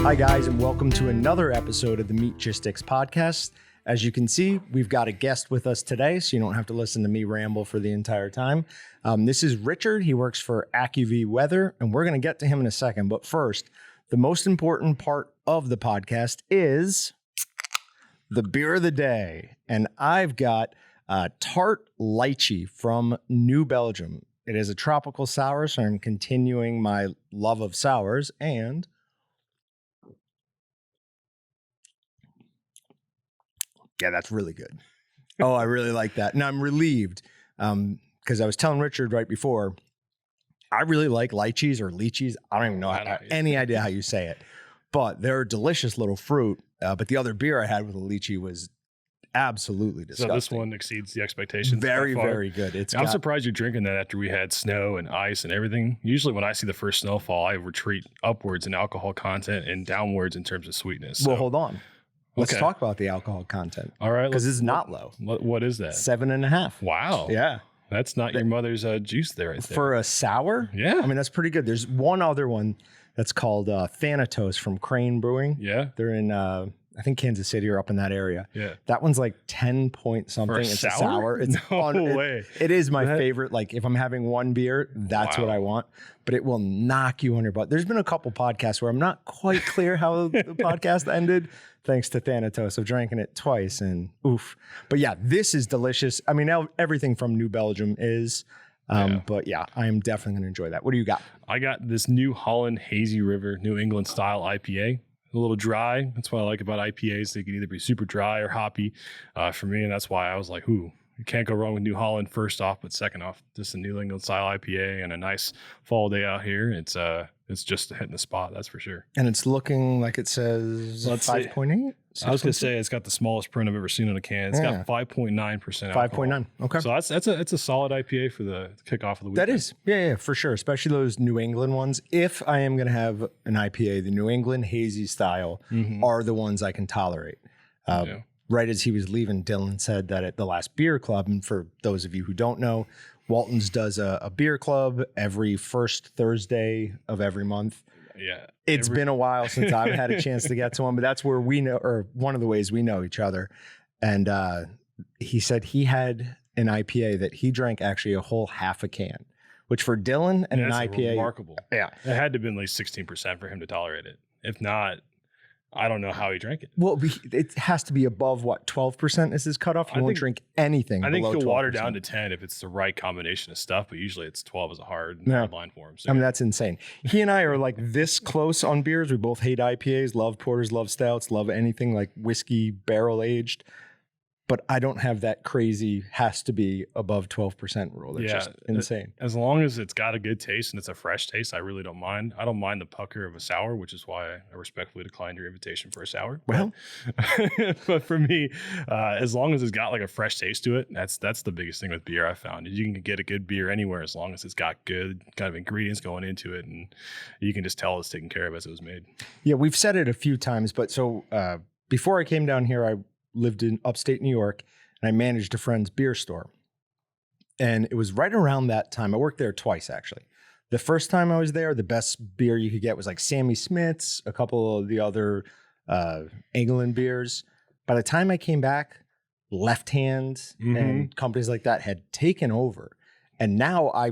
Hi, guys, and welcome to another episode of the Meatgistics podcast. As you can see, we've got a guest with us today, so you don't have to listen to me ramble for the entire time. This is Richard. He works for AccuWeather, and we're going to get to him in a second. But first, the most important part of the podcast is the beer of the day. And I've got Tart Lychee from New Belgium. It is a tropical sour, so I'm continuing my love of sours. And yeah, that's really good. Oh, I really like that. And I'm relieved because I was telling Richard right before, I really like lychees or lychees. I don't even know any idea how you say it, but they're a delicious little fruit. But the other beer I had with a lychee was absolutely disgusting. So this one exceeds the expectations. Very, very good. I'm surprised you're drinking that after we had snow and ice and everything. Usually when I see the first snowfall, I retreat upwards in alcohol content and downwards in terms of sweetness. Well, hold on. Let's talk about the alcohol content. All right. Because it's not low. What is that? 7.5. Wow. Yeah. That's not your mother's juice there, right there. For a sour? Yeah. I mean, that's pretty good. There's one other one that's called Thanatos from Crane Brewing. Yeah. They're in, I think, Kansas City or up in that area. Yeah. That one's like 10 point something. It's a sour. It's no way. It is my favorite. Like if I'm having one beer, that's what I want. But it will knock you on your butt. There's been a couple podcasts where I'm not quite clear how the podcast ended. Thanks to Thanatos. I've drinking it twice and oof. But yeah, this is delicious. I mean, everything from New Belgium is. But yeah, I am definitely going to enjoy that. What do you got? I got this New Holland Hazy River New England style IPA. A little dry. That's what I like about IPAs. They can either be super dry or hoppy for me. And that's why I was like, ooh, you can't go wrong with New Holland first off. But second off, just a New England style IPA and a nice fall day out here. It's just hitting the spot. That's for sure. And it's looking like it says 5.8. I was going to say it's got the smallest print I've ever seen on a can. It's got 5.9% alcohol. 5.9. Okay. So it's a solid IPA for the kickoff of the weekend. That is. Yeah, for sure. Especially those New England ones. If I am going to have an IPA, the New England hazy style are the ones I can tolerate. Right as he was leaving, Dylan said that at the last beer club, and for those of you who don't know, Walton's does a beer club every first Thursday of every month. Yeah. It's been a while since I've had a chance to get to one, but that's where we know, or one of the ways we know each other. And he said he had an IPA that he drank actually a whole half a can, which for Dylan and an IPA. Remarkable. Yeah. It had to have been like 16% for him to tolerate it. If not, I don't know how he drank it. Well, it has to be above, 12% is his cutoff? He won't drink anything. I think he'll 12%. water down to 10 if it's the right combination of stuff, but usually it's 12 as a hard line for him. So. I mean, that's insane. He and I are like this close on beers. We both hate IPAs, love porters, love stouts, love anything like whiskey barrel aged. But I don't have that crazy has to be above 12% rule. It's just insane. As long as it's got a good taste and it's a fresh taste, I really don't mind. I don't mind the pucker of a sour, which is why I respectfully declined your invitation for a sour. Well, but for me, as long as it's got like a fresh taste to it, that's the biggest thing with beer I found. You can get a good beer anywhere as long as it's got good kind of ingredients going into it, and you can just tell it's taken care of as it was made. Yeah, we've said it a few times, but so before I came down here, I lived in upstate New York, and I managed a friend's beer store. And it was right around that time. I worked there twice, actually. The first time I was there, the best beer you could get was like Sammy Smith's, a couple of the other England beers. By the time I came back, Left Hand and companies like that had taken over. And now I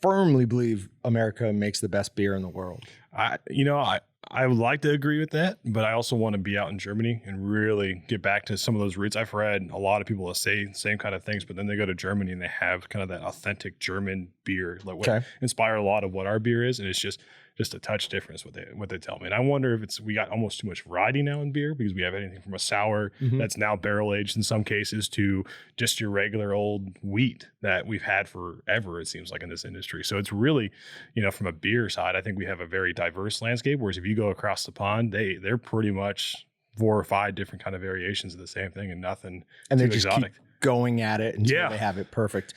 firmly believe America makes the best beer in the world. I would like to agree with that, but I also want to be out in Germany and really get back to some of those roots. I've read a lot of people that say the same kind of things, but then they go to Germany and they have kind of that authentic German beer, like what inspire a lot of what our beer is, and it's just a touch difference what they tell me. And I wonder if we got almost too much variety now in beer because we have anything from a sour that's now barrel aged in some cases to just your regular old wheat that we've had forever, it seems like, in this industry. So it's really, from a beer side, I think we have a very diverse landscape, whereas if you go across the pond, they're pretty much 4 or 5 different kind of variations of the same thing and nothing and too they just exotic. Keep going at it until they have it perfect.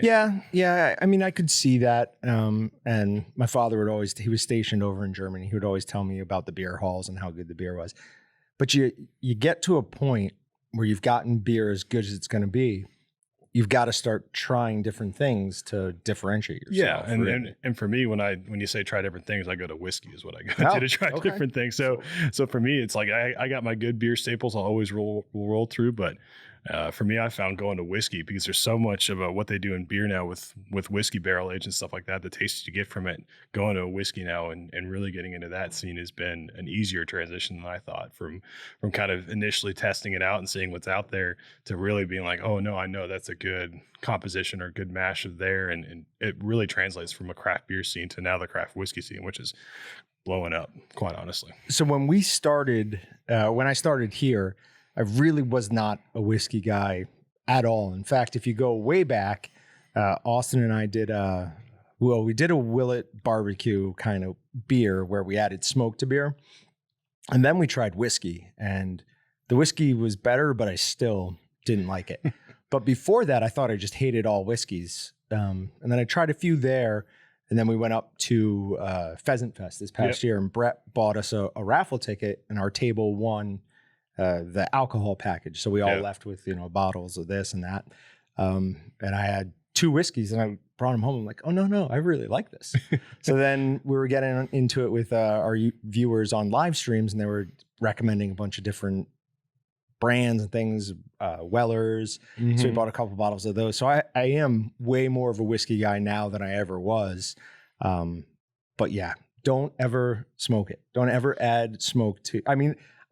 Yeah. I mean, I could see that. And my father he was stationed over in Germany. He would always tell me about the beer halls and how good the beer was. But you get to a point where you've gotten beer as good as it's going to be. you've got to start trying different things to differentiate yourself. Yeah, and for me, when you say try different things, I go to whiskey is what I go to try different things. So for me, it's like I got my good beer staples I'll always roll through, but for me, I found going to whiskey because there's so much of what they do in beer now with whiskey barrel age and stuff like that. The taste you get from it, going to a whiskey now and really getting into that scene has been an easier transition than I thought from kind of initially testing it out and seeing what's out there to really being like, oh no, I know that's a good composition or good mash of there. And it really translates from a craft beer scene to now the craft whiskey scene, which is blowing up, quite honestly. So when I started here, I really was not a whiskey guy at all. In fact, if you go way back, Austin and I did we did a Willet barbecue kind of beer where we added smoke to beer. And then we tried whiskey, and the whiskey was better, but I still didn't like it. But before that, I thought I just hated all whiskeys. And then I tried a few there, and then we went up to Pheasant Fest this past year, and Brett bought us a raffle ticket, and our table won the alcohol package. So we all left with, bottles of this and that. And I had 2 whiskeys, and I brought them home. I'm like, oh, no, I really like this. So then we were getting into it with our viewers on live streams, and they were recommending a bunch of different brands and things, Wellers. Mm-hmm. So we bought a couple bottles of those. So I am way more of a whiskey guy now than I ever was. But yeah, don't ever smoke it. Don't ever add smoke to,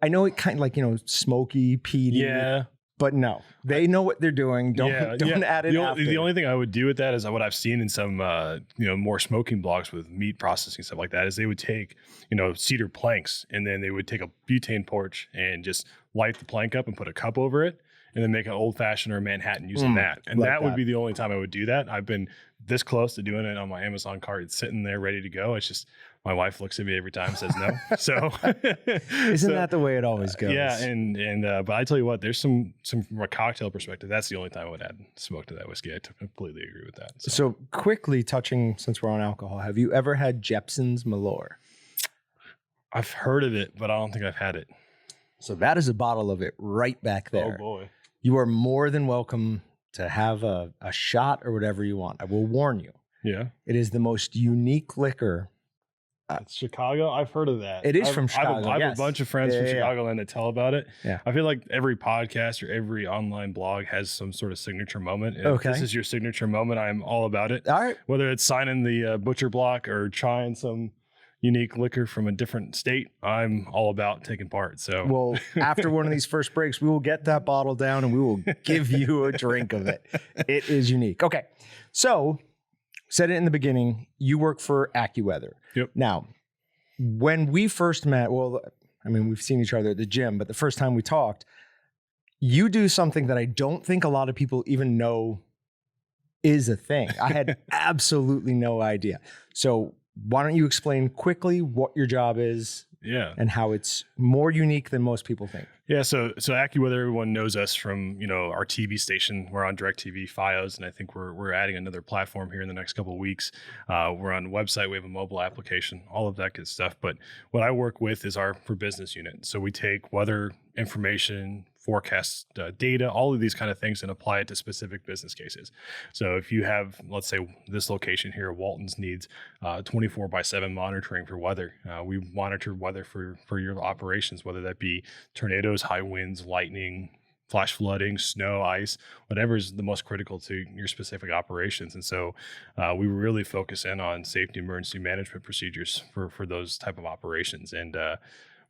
I know it kind of like, smoky, peaty. Yeah. But no, they know what they're doing. Don't add it after. The only thing I would do with that is what I've seen in some, more smoking blogs with meat processing, stuff like that, is they would take, cedar planks, and then they would take a butane torch and just light the plank up and put a cup over it, and then make an old fashioned or a Manhattan using that. And that would be the only time I would do that. I've been this close to doing it on my Amazon cart. It's sitting there ready to go. It's just, my wife looks at me every time and says no. So isn't that the way it always goes? Yeah. And but I tell you what, there's some from a cocktail perspective, that's the only time I would add smoke to that whiskey. I completely agree with that. So quickly touching, since we're on alcohol, have you ever had Jepson's Malort? I've heard of it, but I don't think I've had it. So that is a bottle of it right back there. Oh boy. You are more than welcome to have a shot or whatever you want. I will warn you. Yeah. It is the most unique liquor. It's Chicago. I've heard of that. It is from Chicago. I have a bunch of friends from Chicagoland that tell about it. Yeah. I feel like every podcast or every online blog has some sort of signature moment. If this is your signature moment, I'm all about it. All right. Whether it's signing the butcher block or trying some unique liquor from a different state, I'm all about taking part. So, well, after one of these first breaks, we will get that bottle down and we will give you a drink of it. It is unique. Okay. So, said it in the beginning, you work for AccuWeather. Yep. Now, when we first met, we've seen each other at the gym, but the first time we talked, you do something that I don't think a lot of people even know is a thing. I had absolutely no idea. So why don't you explain quickly what your job is? Yeah. And how it's more unique than most people think. Yeah. So AccuWeather, everyone knows us from, our TV station. We're on DirecTV, Fios, and I think we're adding another platform here in the next couple of weeks. We're on the website. We have a mobile application, all of that good stuff. But what I work with is our for business unit. So we take weather information, forecast data, all of these kind of things, and apply it to specific business cases. So if you have, let's say this location here, Walton's needs 24/7 monitoring for weather. We monitor weather for your operations, whether that be tornadoes, high winds, lightning, flash flooding, snow, ice, whatever is the most critical to your specific operations. And so we really focus in on safety emergency management procedures for those type of operations. And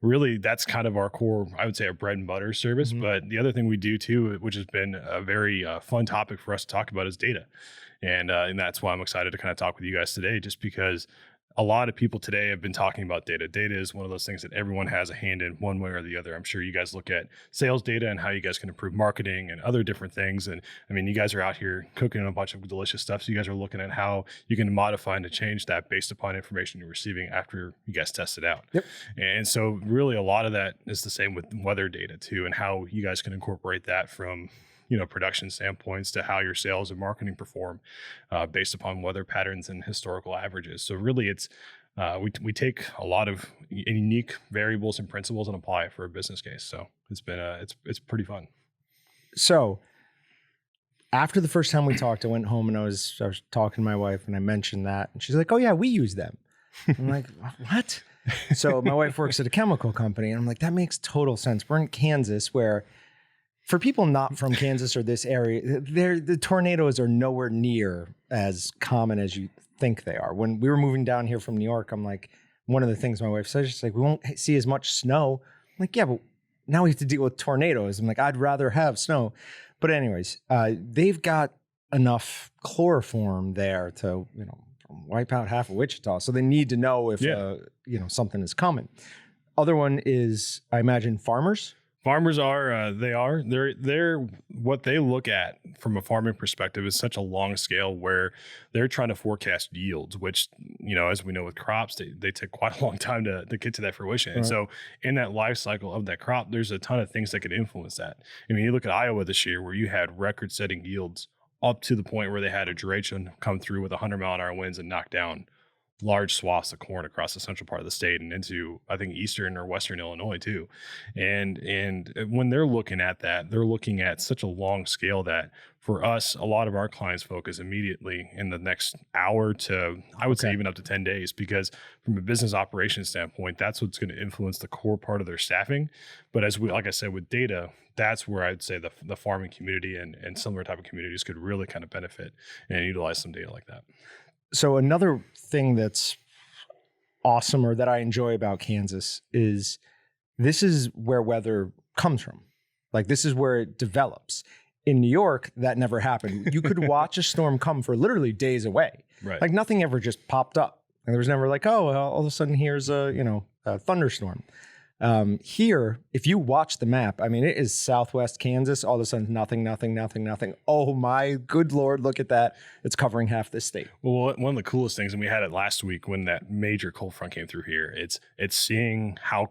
really, that's kind of our core, I would say, our bread and butter service. Mm-hmm. But the other thing we do too, which has been a very fun topic for us to talk about, is data. And that's why I'm excited to kind of talk with you guys today, just because a lot of people today have been talking about data. Data is one of those things that everyone has a hand in one way or the other. I'm sure you guys look at sales data and how you guys can improve marketing and other different things. And you guys are out here cooking a bunch of delicious stuff. So you guys are looking at how you can modify and to change that based upon information you're receiving after you guys test it out. Yep. And so really a lot of that is the same with weather data too, and how you guys can incorporate that from production standpoints to how your sales and marketing perform based upon weather patterns and historical averages. So really it's, we take a lot of unique variables and principles and apply it for a business case. So it's been, it's pretty fun. So after the first time we talked, I went home and I was talking to my wife and I mentioned that. And she's like, oh, yeah, we use them. I'm like, what? So my wife works at a chemical company. And I'm like, that makes total sense. We're in Kansas where for people not from Kansas or this area, the tornadoes are nowhere near as common as you think they are. When we were moving down here from New York, I'm like, one of the things my wife says, she's like, we won't see as much snow. I'm like, yeah, but now we have to deal with tornadoes. I'm like, I'd rather have snow. But anyways, they've got enough chloroform there to, wipe out half of Wichita. So they need to know if, something is coming. Other one is, I imagine, farmers. Farmers they're what they look at from a farming perspective is such a long scale where they're trying to forecast yields, which, as we know with crops, they take quite a long time to get to that fruition. Right. And so in that life cycle of that crop, there's a ton of things that could influence that. I mean, you look at Iowa this year where you had record setting yields up to the point where they had a derecho come through with 100-mile-an-hour winds and knock down large swaths of corn across the central part of the state and into, I think, eastern or western Illinois too. And when they're looking at that, they're looking at such a long scale that for us, a lot of our clients focus immediately in the next hour to, I would say, even up to 10 days, because from a business operations standpoint, that's what's going to influence the core part of their staffing. But like I said, with data, that's where I'd say the farming community and similar type of communities could really kind of benefit and utilize some data like that. So another thing that's awesome or that I enjoy about Kansas is this is where weather comes from. Like, this is where it develops. In New York, that never happened. You could watch a storm come for literally days away. Right. Like, nothing ever just popped up. And there was never like, oh, well, all of a sudden here's a thunderstorm. Here, if you watch the map, I mean, it is Southwest Kansas. All of a sudden, nothing. Oh my good Lord, look at that. It's covering half the state. Well, one of the coolest things, and we had it last week when that major cold front came through here, it's seeing how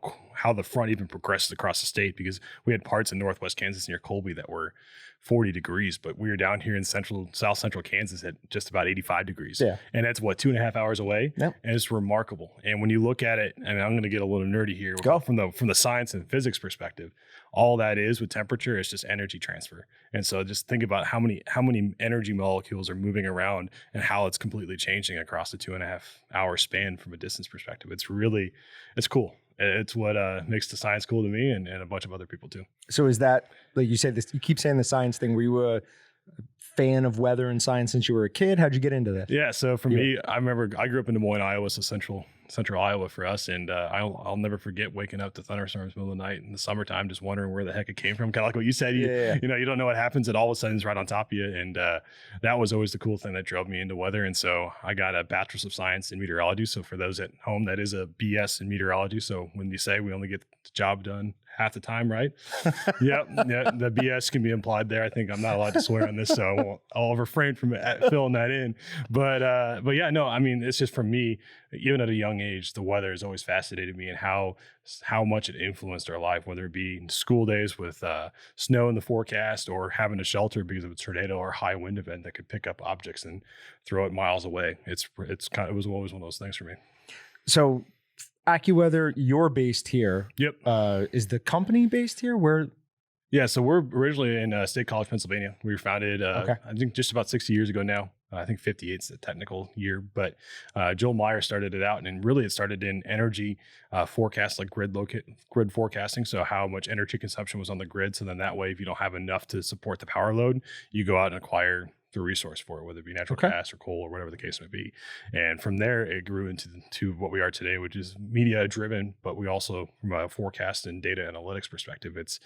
the front even progresses across the state, because we had parts in Northwest Kansas near Colby that were 40 degrees, but we were down here in south central Kansas at just about 85 degrees. Yeah. And that's 2.5 hours away. Yep. And it's remarkable. And when you look at it, and I'm going to get a little nerdy here, from the science and physics perspective, all that is with temperature is just energy transfer. And so just think about how many energy molecules are moving around and how it's completely changing across the 2.5 hour span from a distance perspective. It's cool. It's what makes the science cool to me and a bunch of other people too. So is that, like you said, you keep saying the science thing. Were you a fan of weather and science since you were a kid? How'd you get into that? Yeah. So for me, I remember I grew up in Des Moines, Iowa, so central Iowa for us. And I'll never forget waking up to thunderstorms in the middle of the night in the summertime, just wondering where the heck it came from. Kind of like what you said, you don't know what happens, and all of a sudden it's right on top of you. And that was always the cool thing that drove me into weather. And so I got a bachelor's of science in meteorology. So for those at home, that is a BS in meteorology. So when you say we only get the job done half the time, right? Yep. Yeah, the BS can be implied there. I think I'm not allowed to swear on this, so I'll refrain from filling that in. But yeah, no, I mean, it's just for me, even at a young age, the weather has always fascinated me and how much it influenced our life, whether it be school days with snow in the forecast or having to shelter because of a tornado or high wind event that could pick up objects and throw it miles away. It was always one of those things for me. So AccuWeather, you're based here. Yep. Is the company based here? Where? Yeah, so we're originally in State College, Pennsylvania. We were founded, I think, just about 60 years ago now. I think 58 is the technical year, but Joel Meyer started it out, and really it started in energy forecast, like grid forecasting. So how much energy consumption was on the grid. So then that way, if you don't have enough to support the power load, you go out and acquire the resource for it, whether it be natural gas or coal or whatever the case may be. And from there, it grew into what we are today, which is media driven, but we also, from a forecast and data analytics perspective, it's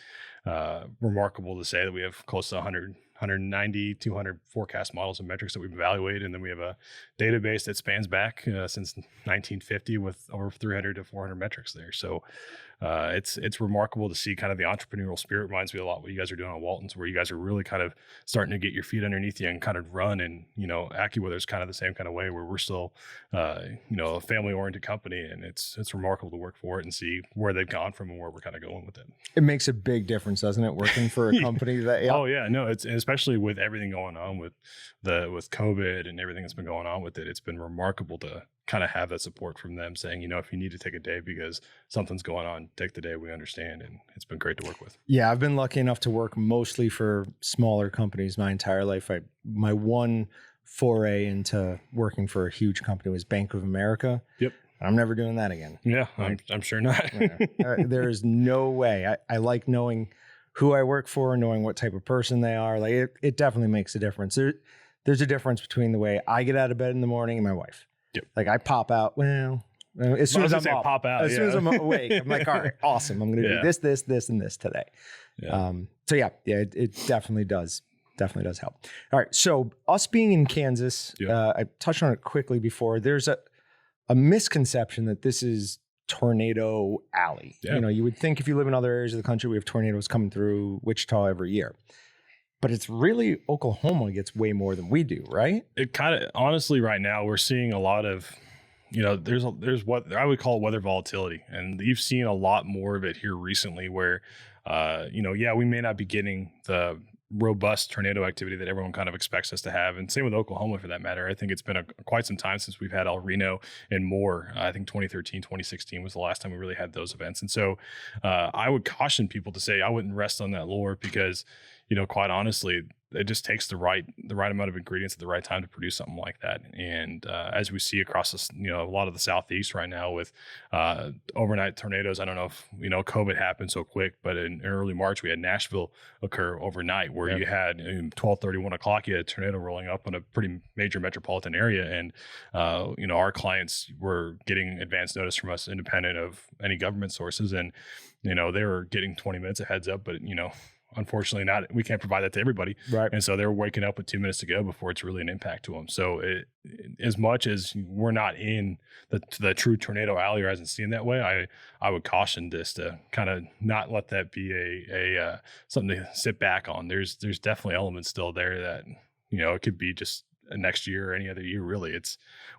remarkable to say that we have close to 190, 200 forecast models and metrics that we've evaluated. And then we have a database that spans back since 1950 with over 300 to 400 metrics there. So it's remarkable to see kind of the entrepreneurial spirit. Reminds me a lot what you guys are doing on Walton's, where you guys are really kind of starting to get your feet underneath you and kind of run. And, AccuWeather is kind of the same kind of way, where we're still, a family oriented company, and it's remarkable to work for it and see where they've gone from and where we're kind of going with it. It makes a big difference, doesn't it? Working for a company that, Oh yeah, no, it's especially with everything going on with with COVID and everything that's been going on with it, it's been remarkable to kind of have that support from them saying, if you need to take a day because something's going on, take the day. We understand. And it's been great to work with. Yeah, I've been lucky enough to work mostly for smaller companies my entire life. My one foray into working for a huge company was Bank of America. Yep. I'm never doing that again. Yeah, I'm sure not. There's no way. I like knowing who I work for, knowing what type of person they are. Like it definitely makes a difference. There's a difference between the way I get out of bed in the morning and my wife. Yep. Like I pop out. As soon as I'm up, pop out, as soon as I'm awake, I'm like, all right, awesome. I'm going to do this, and this today. Yeah. It definitely does. Definitely does help. All right. So us being in Kansas, I touched on it quickly before. There's a misconception that this is Tornado Alley. Yeah. You would think if you live in other areas of the country, we have tornadoes coming through Wichita every year. But it's really Oklahoma gets way more than we do, right? It kind of, honestly, right now we're seeing a lot of, there's what I would call weather volatility. And you've seen a lot more of it here recently where, we may not be getting the robust tornado activity that everyone kind of expects us to have. And same with Oklahoma for that matter. I think it's been quite some time since we've had El Reno and more. I think 2013, 2016 was the last time we really had those events. And so I would caution people to say I wouldn't rest on that lore because, quite honestly, it just takes the right amount of ingredients at the right time to produce something like that. And as we see across this, a lot of the Southeast right now with overnight tornadoes, I don't know if, COVID happened so quick, but in early March, we had Nashville occur overnight where you had 12:30, 1 o'clock, you had a tornado rolling up in a pretty major metropolitan area. And, our clients were getting advance notice from us independent of any government sources. And, they were getting 20 minutes of heads up, but, unfortunately we can't provide that to everybody. Right. And so they're waking up with 2 minutes to go before it's really an impact to them. So as much as we're not in the true tornado alley or hasn't seen that way, I would caution this to kind of not let that be a something to sit back on. There's definitely elements still there that, it could be just next year or any other year. Really,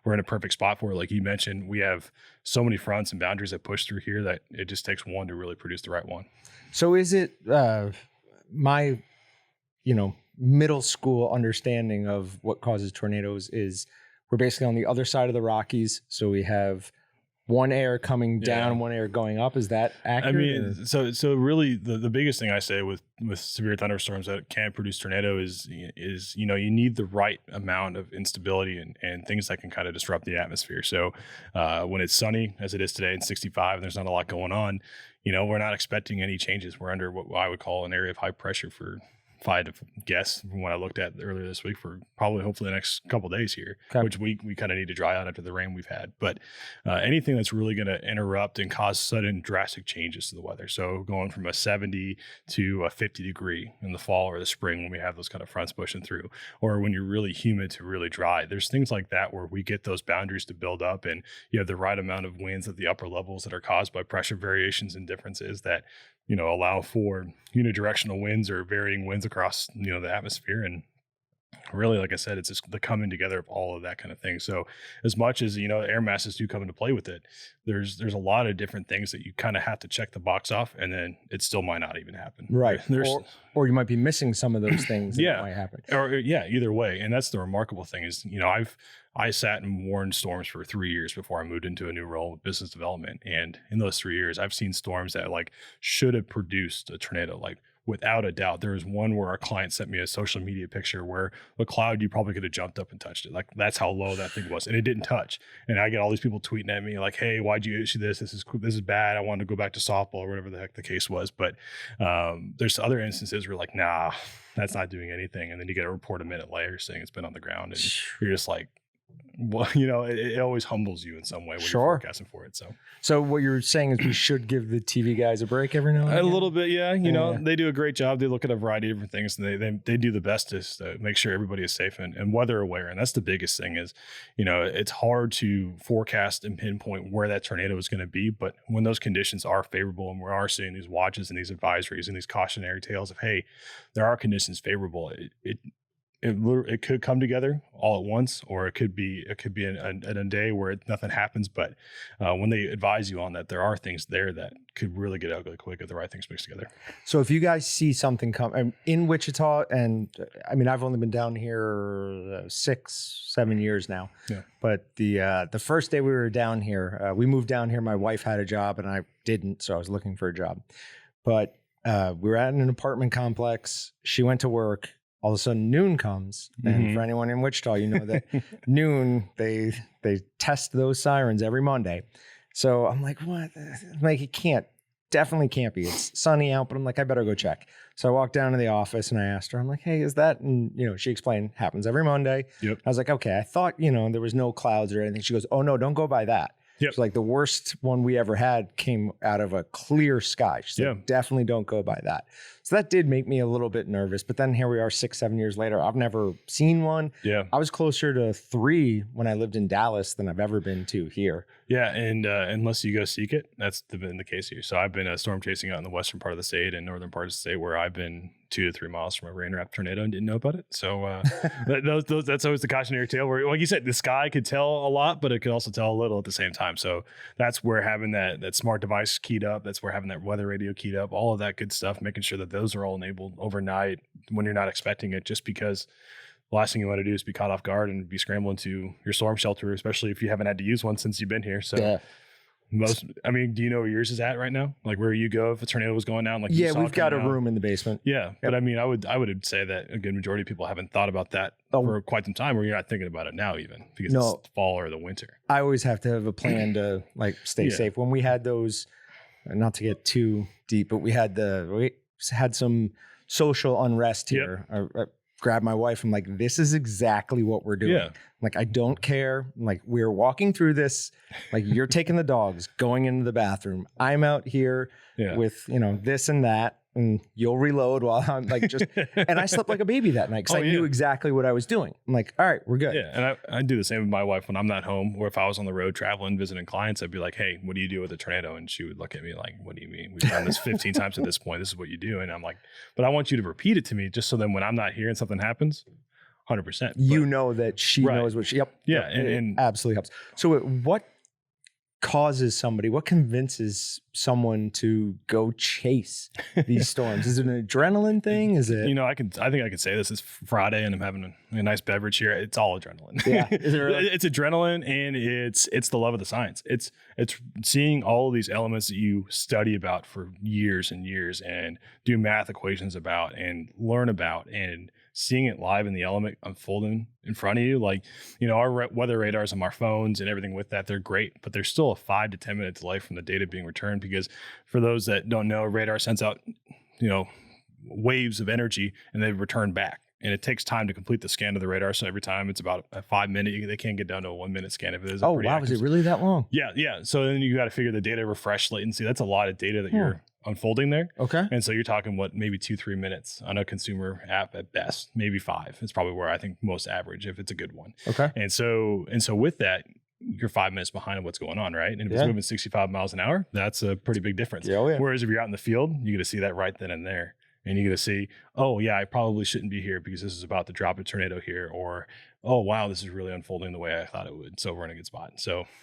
we're in a perfect spot for it. Like you mentioned, we have so many fronts and boundaries that push through here that it just takes one to really produce the right one. So is it, my, middle school understanding of what causes tornadoes is we're basically on the other side of the Rockies. So we have one air coming down, one air going up. Is that accurate? So really the biggest thing I say with severe thunderstorms that can produce tornado is, you need the right amount of instability and things that can kind of disrupt the atmosphere. So when it's sunny as it is today and 65 and there's not a lot going on, we're not expecting any changes. We're under what I would call an area of high pressure for, if I had to guess from what I looked at earlier this week, for probably hopefully the next couple of days here, which we kind of need to dry out after the rain we've had. But anything that's really going to interrupt and cause sudden drastic changes to the weather. So going from a 70 to a 50 degree in the fall or the spring when we have those kind of fronts pushing through, or when you're really humid to really dry, there's things like that where we get those boundaries to build up and you have the right amount of winds at the upper levels that are caused by pressure variations and differences that allow for unidirectional winds or varying winds across, the atmosphere. And really, like I said, it's just the coming together of all of that kind of thing. So as much as, air masses do come into play with it, there's a lot of different things that you kind of have to check the box off and then it still might not even happen. Right. Or you might be missing some of those things that might happen. Either way. And that's the remarkable thing is, I sat and warned storms for 3 years before I moved into a new role with business development. And in those 3 years, I've seen storms that should have produced a tornado. Without a doubt, there was one where our client sent me a social media picture where a cloud, you probably could have jumped up and touched it. That's how low that thing was. And it didn't touch. And I get all these people tweeting at me like, hey, why'd you issue this? This is bad. I wanted to go back to softball or whatever the heck the case was. But there's other instances where nah, that's not doing anything. And then you get a report a minute later saying it's been on the ground. And you're just like, well, it always humbles you in some way when you're forecasting for it. So what you're saying is we should give the TV guys a break every now and then? A little bit, yeah. They do a great job. They look at a variety of different things. And they do the best to make sure everybody is safe and weather aware. And that's the biggest thing is, it's hard to forecast and pinpoint where that tornado is going to be. But when those conditions are favorable and we are seeing these watches and these advisories and these cautionary tales of, hey, there are conditions favorable, it could come together all at once, or it could be in a day where nothing happens. But when they advise you on that, there are things there that could really get ugly quick if the right things mixed together. So if you guys see something come in Wichita, and I mean, I've only been down here 6-7 years now. Yeah. But the first day we were down here, we moved down here. My wife had a job and I didn't, so I was looking for a job. But we were at an apartment complex. She went to work. All of a sudden noon comes. And for anyone in Wichita, you know that noon, they test those sirens every Monday. So I'm like, what? Like, it definitely can't be. It's sunny out, but I'm like, I better go check. So I walked down to the office and I asked her, I'm like, hey, is that? And, she explained, happens every Monday. Yep. I was like, okay, I thought, there was no clouds or anything. She goes, oh no, don't go by that. Yep. So like the worst one we ever had came out of a clear sky. She's like, definitely don't go by that. So that did make me a little bit nervous. But then here we are 6-7 years later. I've never seen one. Yeah. I was closer to 3 when I lived in Dallas than I've ever been to here. Yeah. And unless you go seek it, that's been the case here. So I've been storm chasing out in the western part of the state and northern part of the state where I've been 2 to 3 miles from a rain-wrapped tornado and didn't know about it. So that's always the cautionary tale where, like you said, the sky could tell a lot, but it could also tell a little at the same time. So that's where having that smart device keyed up, that's where having that weather radio keyed up, all of that good stuff, making sure that those are all enabled overnight when you're not expecting it, just because the last thing you want to do is be caught off guard and be scrambling to your storm shelter, especially if you haven't had to use one since you've been here. So do you know where yours is at right now? Like where you go if a tornado was going down? Like we've got a room in the basement. Yeah. Yep. But I mean, I would say that a good majority of people haven't thought about that for quite some time, or you're not thinking about it now even because it's fall or the winter. I always have to have a plan to like stay safe. When we had those, not to get too deep, but we had some social unrest here. I grabbed my wife. I'm like, this is exactly what we're doing. Yeah. Like, I don't care. Like, we're walking through this. Like, you're taking the dogs, going into the bathroom. I'm out here with, this and that. And you'll reload while I'm like and I slept like a baby that night because I knew exactly what I was doing. I'm like, all right, we're good. Yeah. And I do the same with my wife when I'm not home, or if I was on the road traveling, visiting clients, I'd be like, hey, what do you do with a tornado? And she would look at me like, what do you mean? We've done this 15 times at this point. This is what you do. And I'm like, but I want you to repeat it to me just so then when I'm not here and something happens, 100%. You know that she knows what she, and absolutely helps. So what convinces someone to go chase these storms? Is it an adrenaline thing? Is it, I think I could say this. It's Friday and I'm having a nice beverage here. It's all adrenaline. Yeah. Is it really? It's adrenaline, and it's the love of the science. It's seeing all of these elements that you study about for years and years and do math equations about and learn about, and seeing it live in the element unfolding in front of you. Like, our weather radars on our phones and everything with that, they're great, but there's still a 5 to 10 minute delay from the data being returned, because for those that don't know, radar sends out, waves of energy and they return back. And it takes time to complete the scan of the radar. So every time it's about a 5 minute, they can't get down to a 1 minute scan if it is. Oh, wow. Is it really that long? Yeah. Yeah. So then you got to figure the data refresh latency. That's a lot of data that you're unfolding there. Okay. And so you're talking maybe 2-3 minutes on a consumer app at best, maybe 5. It's probably where I think most average if it's a good one. Okay. And so with that, you're 5 minutes behind on what's going on, right? And if it's moving 65 miles an hour, that's a pretty big difference. Yeah, yeah. Whereas if you're out in the field, you get to see that right then and there. And you're going to see, oh, yeah, I probably shouldn't be here because this is about to drop a tornado here. Or, oh, wow, this is really unfolding the way I thought it would. So we're in a good spot.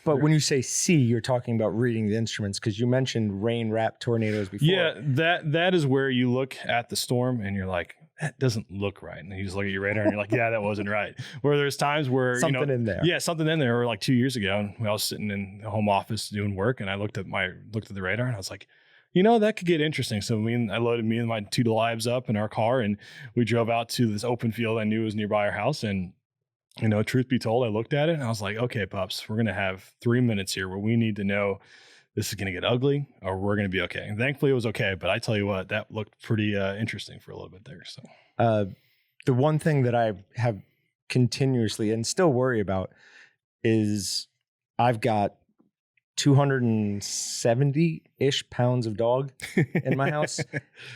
But when you say see, you're talking about reading the instruments, because you mentioned rain-wrapped tornadoes before. Yeah, that is where you look at the storm and you're like, that doesn't look right. And you just look at your radar and you're like, yeah, that wasn't right. Where there's times where something in there. Yeah, something in there. Or like 2 years ago, I was sitting in the home office doing work, and I looked at the radar and I was like, that could get interesting. So I loaded me and my 2 lives up in our car, and we drove out to this open field I knew was nearby our house. And, truth be told, I looked at it and I was like, okay, pups, we're going to have 3 minutes here where we need to know this is going to get ugly or we're going to be okay. And thankfully it was okay. But I tell you what, that looked pretty interesting for a little bit there. So the one thing that I have continuously and still worry about is I've got 270-ish pounds of dog in my house.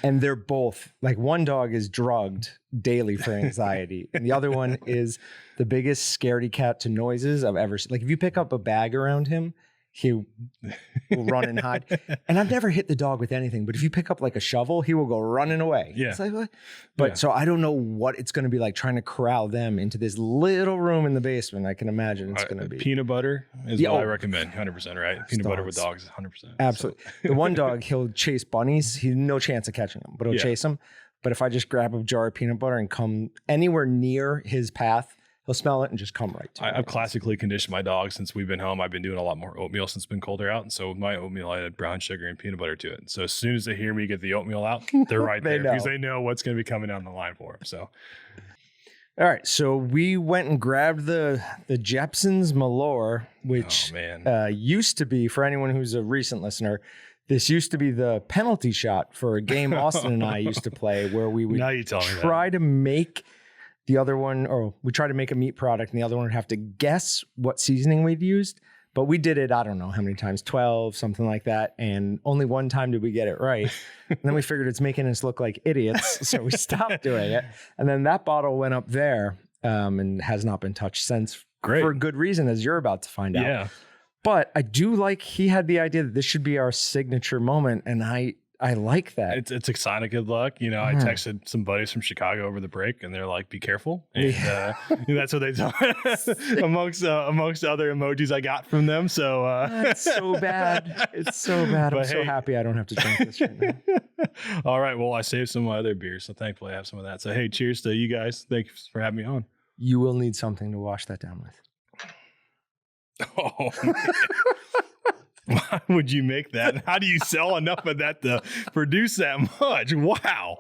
And they're both like, one dog is drugged daily for anxiety. And the other one is the biggest scaredy cat to noises I've ever seen. Like, if you pick up a bag around him, he will run and hide. And I've never hit the dog with anything, but if you pick up like a shovel, he will go running away. Yeah. It's like, what? But so I don't know what it's going to be like trying to corral them into this little room in the basement. I can imagine it's going to be. Peanut butter is what I recommend. 100%, right? Peanut butter with dogs is 100%. Absolutely. So. The one dog, he'll chase bunnies. He's no chance of catching them, but he'll chase them. But if I just grab a jar of peanut butter and come anywhere near his path, he'll smell it and just come right to it. I've classically conditioned my dog since we've been home. I've been doing a lot more oatmeal since it's been colder out. And so my oatmeal, I add brown sugar and peanut butter to it. So as soon as they hear me get the oatmeal out, they're right there because they know what's going to be coming down the line for them. So, all right. So we went and grabbed the Jeppson's Malore, which used to be, for anyone who's a recent listener, this used to be the penalty shot for a game Austin and I used to play where we would try to make the other one, or we try to make a meat product and the other one would have to guess what seasoning we'd used. But we did it, I don't know how many times, 12, something like that. And only one time did we get it right. And then we figured it's making us look like idiots. So we stopped doing it. And then that bottle went up there and has not been touched since. Great. For a good reason, as you're about to find out. Yeah. But I do like, he had the idea that this should be our signature moment. And I like that. It's a sign of good luck. You know, I texted some buddies from Chicago over the break and they're like, be careful. And that's what they told amongst other emojis I got from them. So it's so bad. It's so bad. I'm so happy I don't have to drink this right now. All right. Well, I saved some of my other beers. So thankfully I have some of that. So, hey, cheers to you guys. Thanks for having me on. You will need something to wash that down with. Oh, man. Why would you make that? How do you sell enough of that to produce that much? Wow.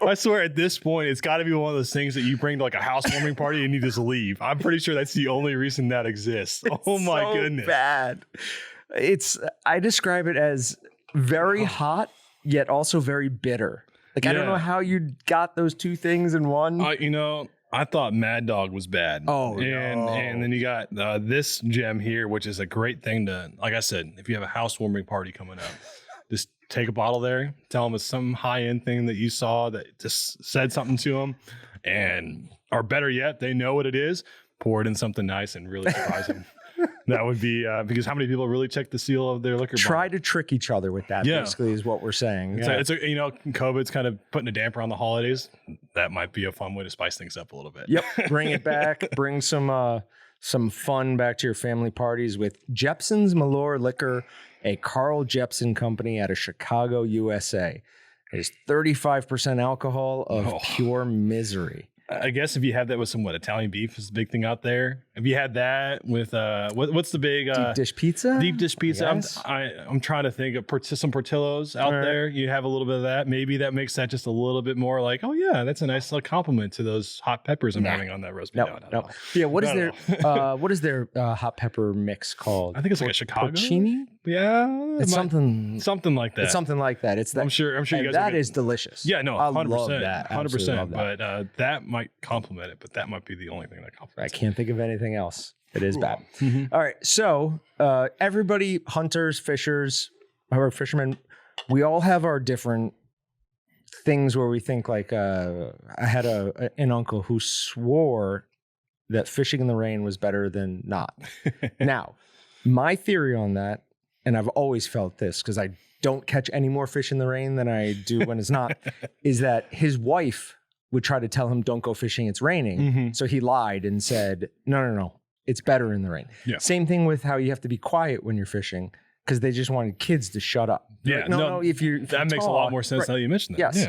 I swear at this point, it's got to be one of those things that you bring to like a housewarming party and you just leave. I'm pretty sure that's the only reason that exists. Oh my goodness. Bad. I describe it as very hot, yet also very bitter. Like, I don't know how you got those two things in one. I thought Mad Dog was bad. Oh, and then you got this gem here, which is a great thing to, like I said, if you have a housewarming party coming up, just take a bottle there, tell them it's some high-end thing that you saw that just said something to them, or better yet, they know what it is, pour it in something nice and really surprise them. That would be because how many people really check the seal of their liquor Try bottle? to trick each other with that, basically, is what we're saying. It's COVID's kind of putting a damper on the holidays. That might be a fun way to spice things up a little bit. Yep. Bring it back. Bring some fun back to your family parties with Jeppson's Malore Liquor, a Carl Jeppson company out of Chicago, USA. There's 35% alcohol of pure misery. I guess if you have that with some Italian beef is the big thing out there. If you had that with what's the big deep dish pizza? Deep dish pizza. I'm trying to think of some Portillo's out there. You have a little bit of that. Maybe that makes that just a little bit more like, oh yeah, that's a nice compliment to those hot peppers I'm having on that roast beef. No. Yeah. What is their hot pepper mix called? I think it's like a Chicago porcini. Yeah, it's something like that. It's something like that. It's that. I'm sure you guys. That is delicious. Yeah, no, 100%. I love that. 100%. But that might complement it. But that might be the only thing that complements. I can't think of anything else. It is bad. Mm-hmm. All right. So everybody, hunters, fishers, or fishermen, we all have our different things where we think like, I had an uncle who swore that fishing in the rain was better than not. Now, my theory on that, and I've always felt this because I don't catch any more fish in the rain than I do when it's not, is that his wife would try to tell him, don't go fishing, it's raining. Mm-hmm. So he lied and said, no, it's better in the rain. Yeah. Same thing with how you have to be quiet when you're fishing because they just wanted kids to shut up. Yeah, like, no, if that makes a lot more sense now you mentioned that. Yes.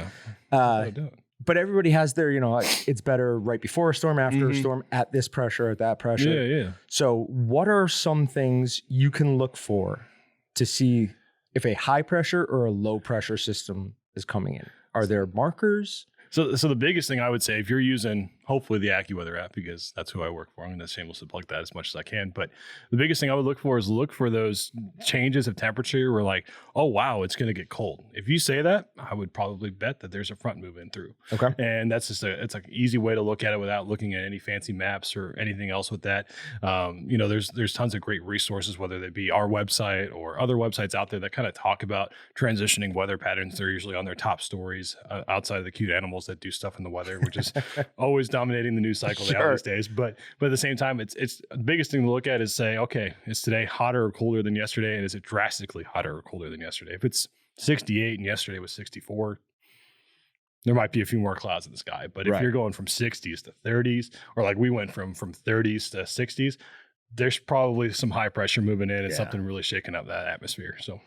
Yeah. But everybody has their, it's better right before a storm, after a storm, at this pressure, at that pressure. Yeah. So what are some things you can look for to see if a high pressure or a low pressure system is coming in? Are there markers? So the biggest thing I would say, if you're using hopefully the AccuWeather app, because that's who I work for, I'm going to shamelessly plug that as much as I can. But the biggest thing I would look for is those changes of temperature where like, oh, wow, it's going to get cold. If you say that, I would probably bet that there's a front moving through. Okay. And that's just it's like an easy way to look at it without looking at any fancy maps or anything else with that. There's tons of great resources, whether they be our website or other websites out there that kind of talk about transitioning weather patterns. They're usually on their top stories outside of the cute animals that do stuff in the weather, which is always dominating the news cycle now these days. But at the same time, it's the biggest thing to look at is say, okay, is today hotter or colder than yesterday? And is it drastically hotter or colder than yesterday? If it's 68 and yesterday was 64, there might be a few more clouds in the sky. But if you're going from 60s to 30s, or like we went from 30s to 60s, there's probably some high pressure moving in and something really shaking up that atmosphere. So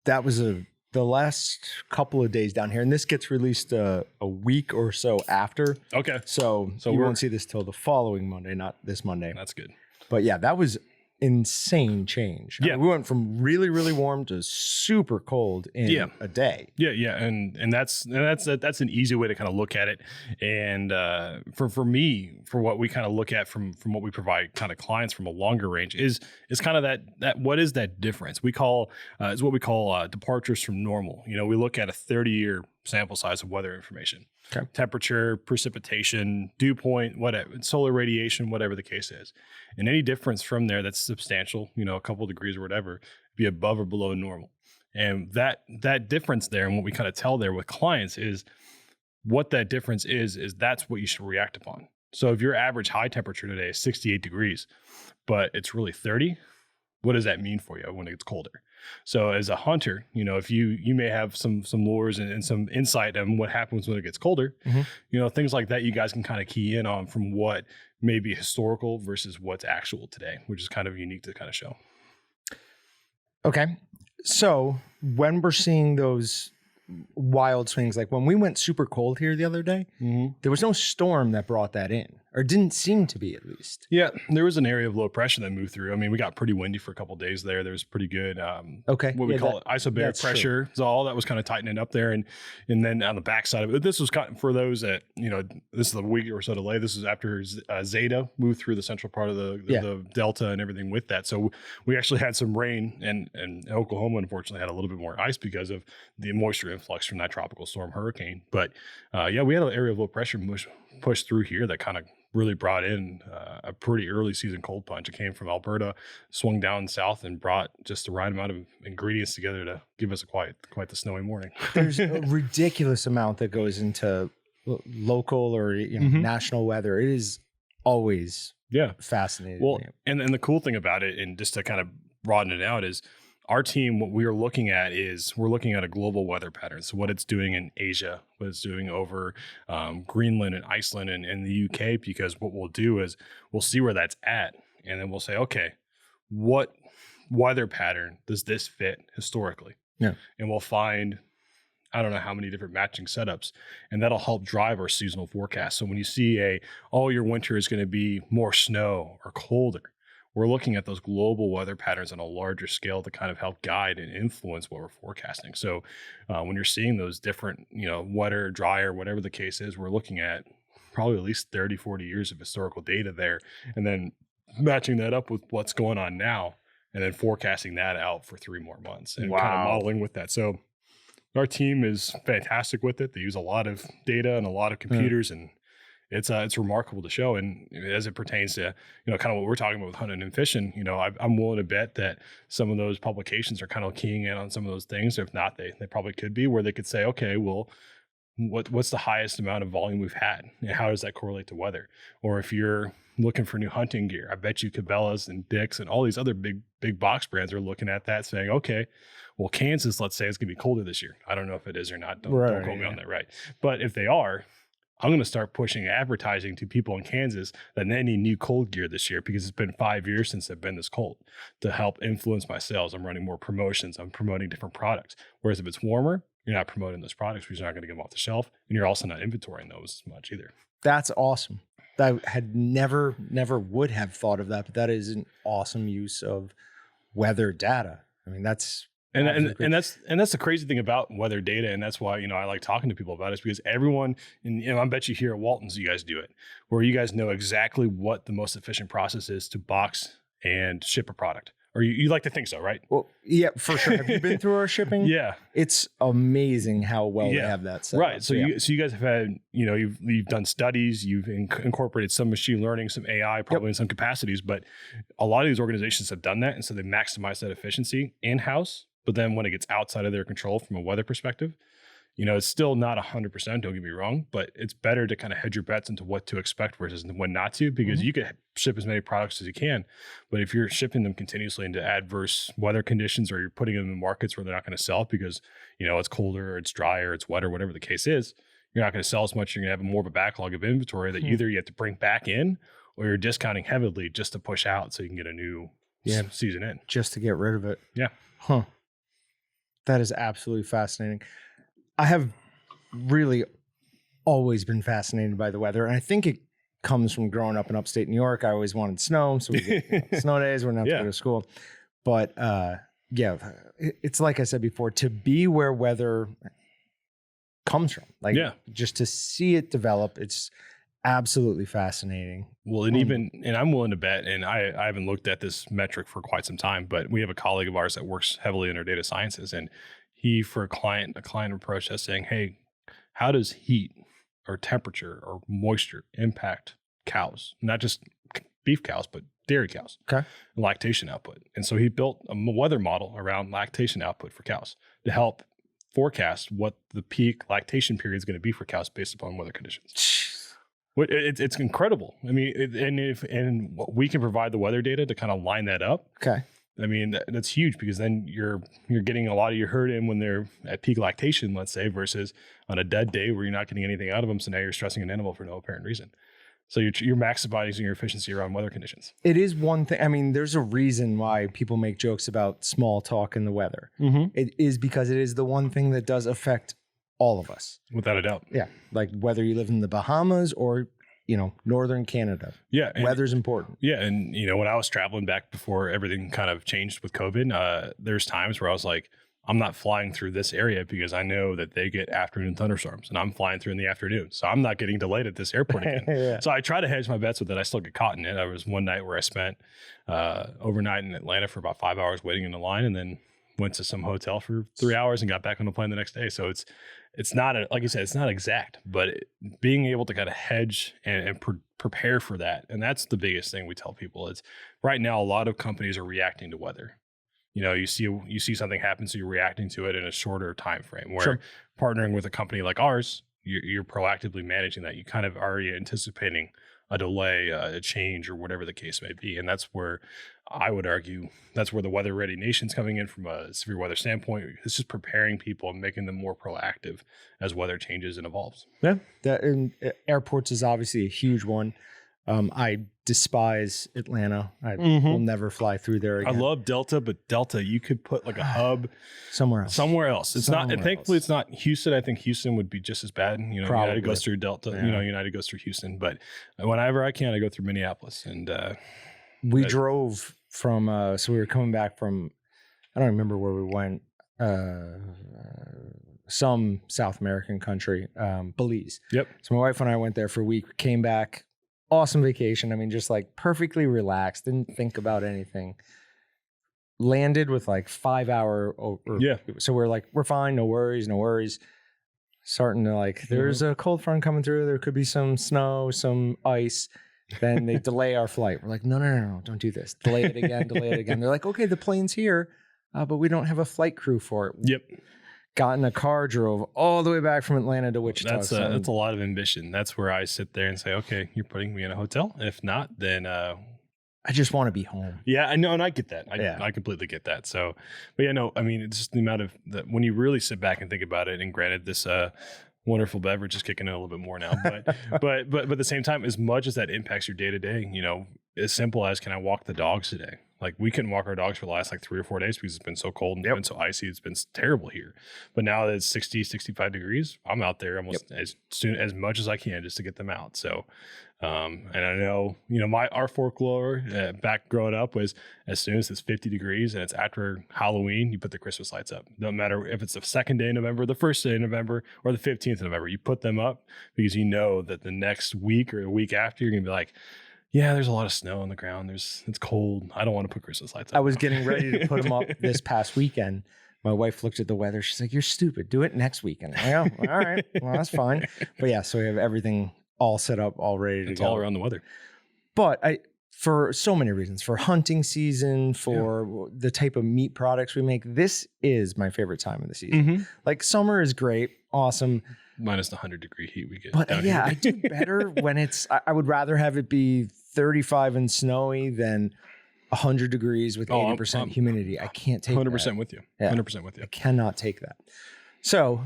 that was the last couple of days down here, and this gets released a week or so after. Okay. So we won't see this till the following Monday, not this Monday. That's good. But yeah, that was insane change. I mean, we went from really, really warm to super cold in a day. Yeah. And that's an easy way to kind of look at it. And for me, for what we kind of look at from what we provide kind of clients from a longer range is kind of that what is that difference? We call is what we call departures from normal. You know, we look at a 30-year sample size of weather information. Okay. Temperature, precipitation, dew point, whatever, solar radiation, whatever the case is. And any difference from there that's substantial, you know, a couple of degrees or whatever, be above or below normal. And that difference there, and what we kind of tell there with clients is what that difference is that's what you should react upon. So if your average high temperature today is 68 degrees, but it's really 30, what does that mean for you when it gets colder? So as a hunter, you know, if you may have some lures and some insight on what happens when it gets colder, you know, things like that, you guys can kind of key in on from what may be historical versus what's actual today, which is kind of unique to kind of show. Okay. So when we're seeing those wild swings, like when we went super cold here the other day, there was no storm that brought that in, or didn't seem to be, at least. Yeah, there was an area of low pressure that moved through. I mean, we got pretty windy for a couple of days there. There was pretty good what we call it isobaric pressure. So all that was kind of tightening up there, and then on the backside of it, this was kind of, for those that, you know, this is a week or so delay. This is after Zeta moved through the central part of the delta and everything with that. So we actually had some rain, and Oklahoma unfortunately had a little bit more ice because of the moisture influx from that tropical storm hurricane. But we had an area of low pressure push through here that kind of really brought in a pretty early season cold punch. It came from Alberta, swung down south, and brought just the right amount of ingredients together to give us quite the snowy morning. There's a ridiculous amount that goes into local or national weather. It is always fascinating. Well, and the cool thing about it, and just to kind of broaden it out, is our team, what we are looking at is we're looking at a global weather pattern. So what it's doing in Asia, what it's doing over Greenland and Iceland and the UK, because what we'll do is we'll see where that's at. And then we'll say, okay, what weather pattern does this fit historically? Yeah. And we'll find, I don't know how many different matching setups, and that'll help drive our seasonal forecast. So when you see your winter is going to be more snow or colder, we're looking at those global weather patterns on a larger scale to kind of help guide and influence what we're forecasting. So when you're seeing those different, you know, wetter, drier, whatever the case is, we're looking at probably at least 30, 40 years of historical data there, and then matching that up with what's going on now, and then forecasting that out for 3 more months and kind of modeling with that. So our team is fantastic with it. They use a lot of data and a lot of computers, and it's remarkable to show. And as it pertains to, you know, kind of what we're talking about with hunting and fishing, you know, I'm willing to bet that some of those publications are kind of keying in on some of those things. If not, they probably could be, where they could say, okay, well, what's the highest amount of volume we've had, and how does that correlate to weather? Or if you're looking for new hunting gear, I bet you Cabela's and Dick's and all these other big box brands are looking at that saying, okay, well, Kansas, let's say, it's going to be colder this year. I don't know if it is or not. Don't quote me on that. Right. But if they are, I'm going to start pushing advertising to people in Kansas that they need new cold gear this year, because it's been 5 years since they've been this cold, to help influence my sales. I'm running more promotions. I'm promoting different products. Whereas if it's warmer, you're not promoting those products because you're not going to get them off the shelf, and you're also not inventorying those as much either. That's awesome. I had never would have thought of that, but that is an awesome use of weather data. I mean, that's And that's the crazy thing about weather data, and that's why, you know, I like talking to people about it, is because everyone, and you know, I bet you here at Walton's, you guys do it, where you guys know exactly what the most efficient process is to box and ship a product. Or you like to think so, right? Well, yeah, for sure. Have you been through our shipping? Yeah, it's amazing how well they have that set right. up. So you guys have had, you know, you've done studies, you've incorporated some machine learning, some AI, probably in some capacities, but a lot of these organizations have done that, and so they maximize that efficiency in house. But then when it gets outside of their control from a weather perspective, It's still not 100%, don't get me wrong, but it's better to kind of hedge your bets into what to expect versus when not to, because you could ship as many products as you can. But if you're shipping them continuously into adverse weather conditions, or you're putting them in markets where they're not going to sell because, it's colder or it's dry or it's wet or whatever the case is, you're not going to sell as much. You're going to have more of a backlog of inventory that either you have to bring back in or you're discounting heavily just to push out so you can get a new season in. Just to get rid of it. Yeah. Huh. That is absolutely fascinating. I have really always been fascinated by the weather. And I think it comes from growing up in upstate New York. I always wanted snow. So we get snow days. We're not to go to school. But it's like I said before, to be where weather comes from. Just to see it develop, it's absolutely fascinating. Well, and I'm willing to bet, and I haven't looked at this metric for quite some time, but we have a colleague of ours that works heavily in our data sciences, and he, for a client approached us saying, hey, how does heat or temperature or moisture impact cows? Not just beef cows, but dairy cows. Okay. And lactation output. And so he built a weather model around lactation output for cows to help forecast what the peak lactation period is going to be for cows based upon weather conditions. It's incredible. I mean, and we can provide the weather data to kind of line that up. Okay. I mean, that's huge, because then you're getting a lot of your herd in when they're at peak lactation, let's say, versus on a dead day where you're not getting anything out of them. So now you're stressing an animal for no apparent reason. So you're maximizing your efficiency around weather conditions. It is one thing. I mean, there's a reason why people make jokes about small talk in the weather. It is because it is the one thing that does affect all of us. Without a doubt. Yeah. Like whether you live in the Bahamas or, northern Canada. Yeah. Weather's important. Yeah. And, when I was traveling back before everything kind of changed with COVID, there's times where I was like, I'm not flying through this area because I know that they get afternoon thunderstorms, and I'm flying through in the afternoon. So I'm not getting delayed at this airport again. So I try to hedge my bets with it. I still get caught in it. I was one night where I spent overnight in Atlanta for about 5 hours waiting in the line, and then went to some hotel for 3 hours and got back on the plane the next day. So it's not, like you said, it's not exact, but being able to kind of hedge and prepare for that. And that's the biggest thing we tell people is right now, a lot of companies are reacting to weather. You see something happen, so you're reacting to it in a shorter time frame. Where partnering with a company like ours, you're proactively managing that. You kind of already anticipating a delay, a change, or whatever the case may be. And that's where I would argue that's where the Weather Ready Nation's coming in from a severe weather standpoint. It's just preparing people and making them more proactive as weather changes and evolves. Yeah, airports is obviously a huge one. I despise Atlanta. I will never fly through there again. I love Delta, but Delta, you could put like a hub somewhere else. It's not, and thankfully it's not Houston. I think Houston would be just as bad. United goes through Delta. Yeah. United goes through Houston, but whenever I can, I go through Minneapolis. And we drove from. So we were coming back from. I don't remember where we went. Some South American country, Belize. Yep. So my wife and I went there for a week. Came back. Awesome vacation. I mean, just like perfectly relaxed. Didn't think about anything. Landed with like 5 hour. So we're like, we're fine. No worries. Starting to like, there's a cold front coming through. There could be some snow, some ice. Then they delay our flight. We're like, no, don't do this. Delay it again. They're like, okay, the plane's here, but we don't have a flight crew for it. Yep. Got in a car, drove all the way back from Atlanta to Wichita. That's a lot of ambition. That's where I sit there and say, okay, you're putting me in a hotel. If not, then I just want to be home. Yeah, I know, and I get that. I completely get that. So, but yeah, no, I mean, it's just the amount of that when you really sit back and think about it. And granted, this wonderful beverage is kicking in a little bit more now, but at the same time, as much as that impacts your day to day, as simple as, can I walk the dogs today? Like, we couldn't walk our dogs for the last 3 or 4 days because it's been so cold and it's been so icy. It's been terrible here. But now that it's 60, 65 degrees, I'm out there almost as much as I can just to get them out. So, and I know, our folklore back growing up was as soon as it's 50 degrees and it's after Halloween, you put the Christmas lights up. No matter if it's the 2nd day of November, the 1st day of November, or the 15th of November, you put them up because you know that the next week or the week after, you're going to be like, yeah, there's a lot of snow on the ground. It's cold. I don't want to put Christmas lights up. I was getting ready to put them up this past weekend. My wife looked at the weather. She's like, you're stupid. Do it next weekend. I'm like, all right. Well, that's fine. But yeah, so we have everything all set up, all ready to go. It's all around the weather. But for so many reasons, for hunting season, for the type of meat products we make, this is my favorite time of the season. Like, summer is great. awesome. Minus the 100-degree heat we get. But down yeah, here. I do better when I would rather have it be 35 and snowy than 100 degrees with 80% humidity. I can't take 100% that. with you. Yeah. 100% with you. I cannot take that. So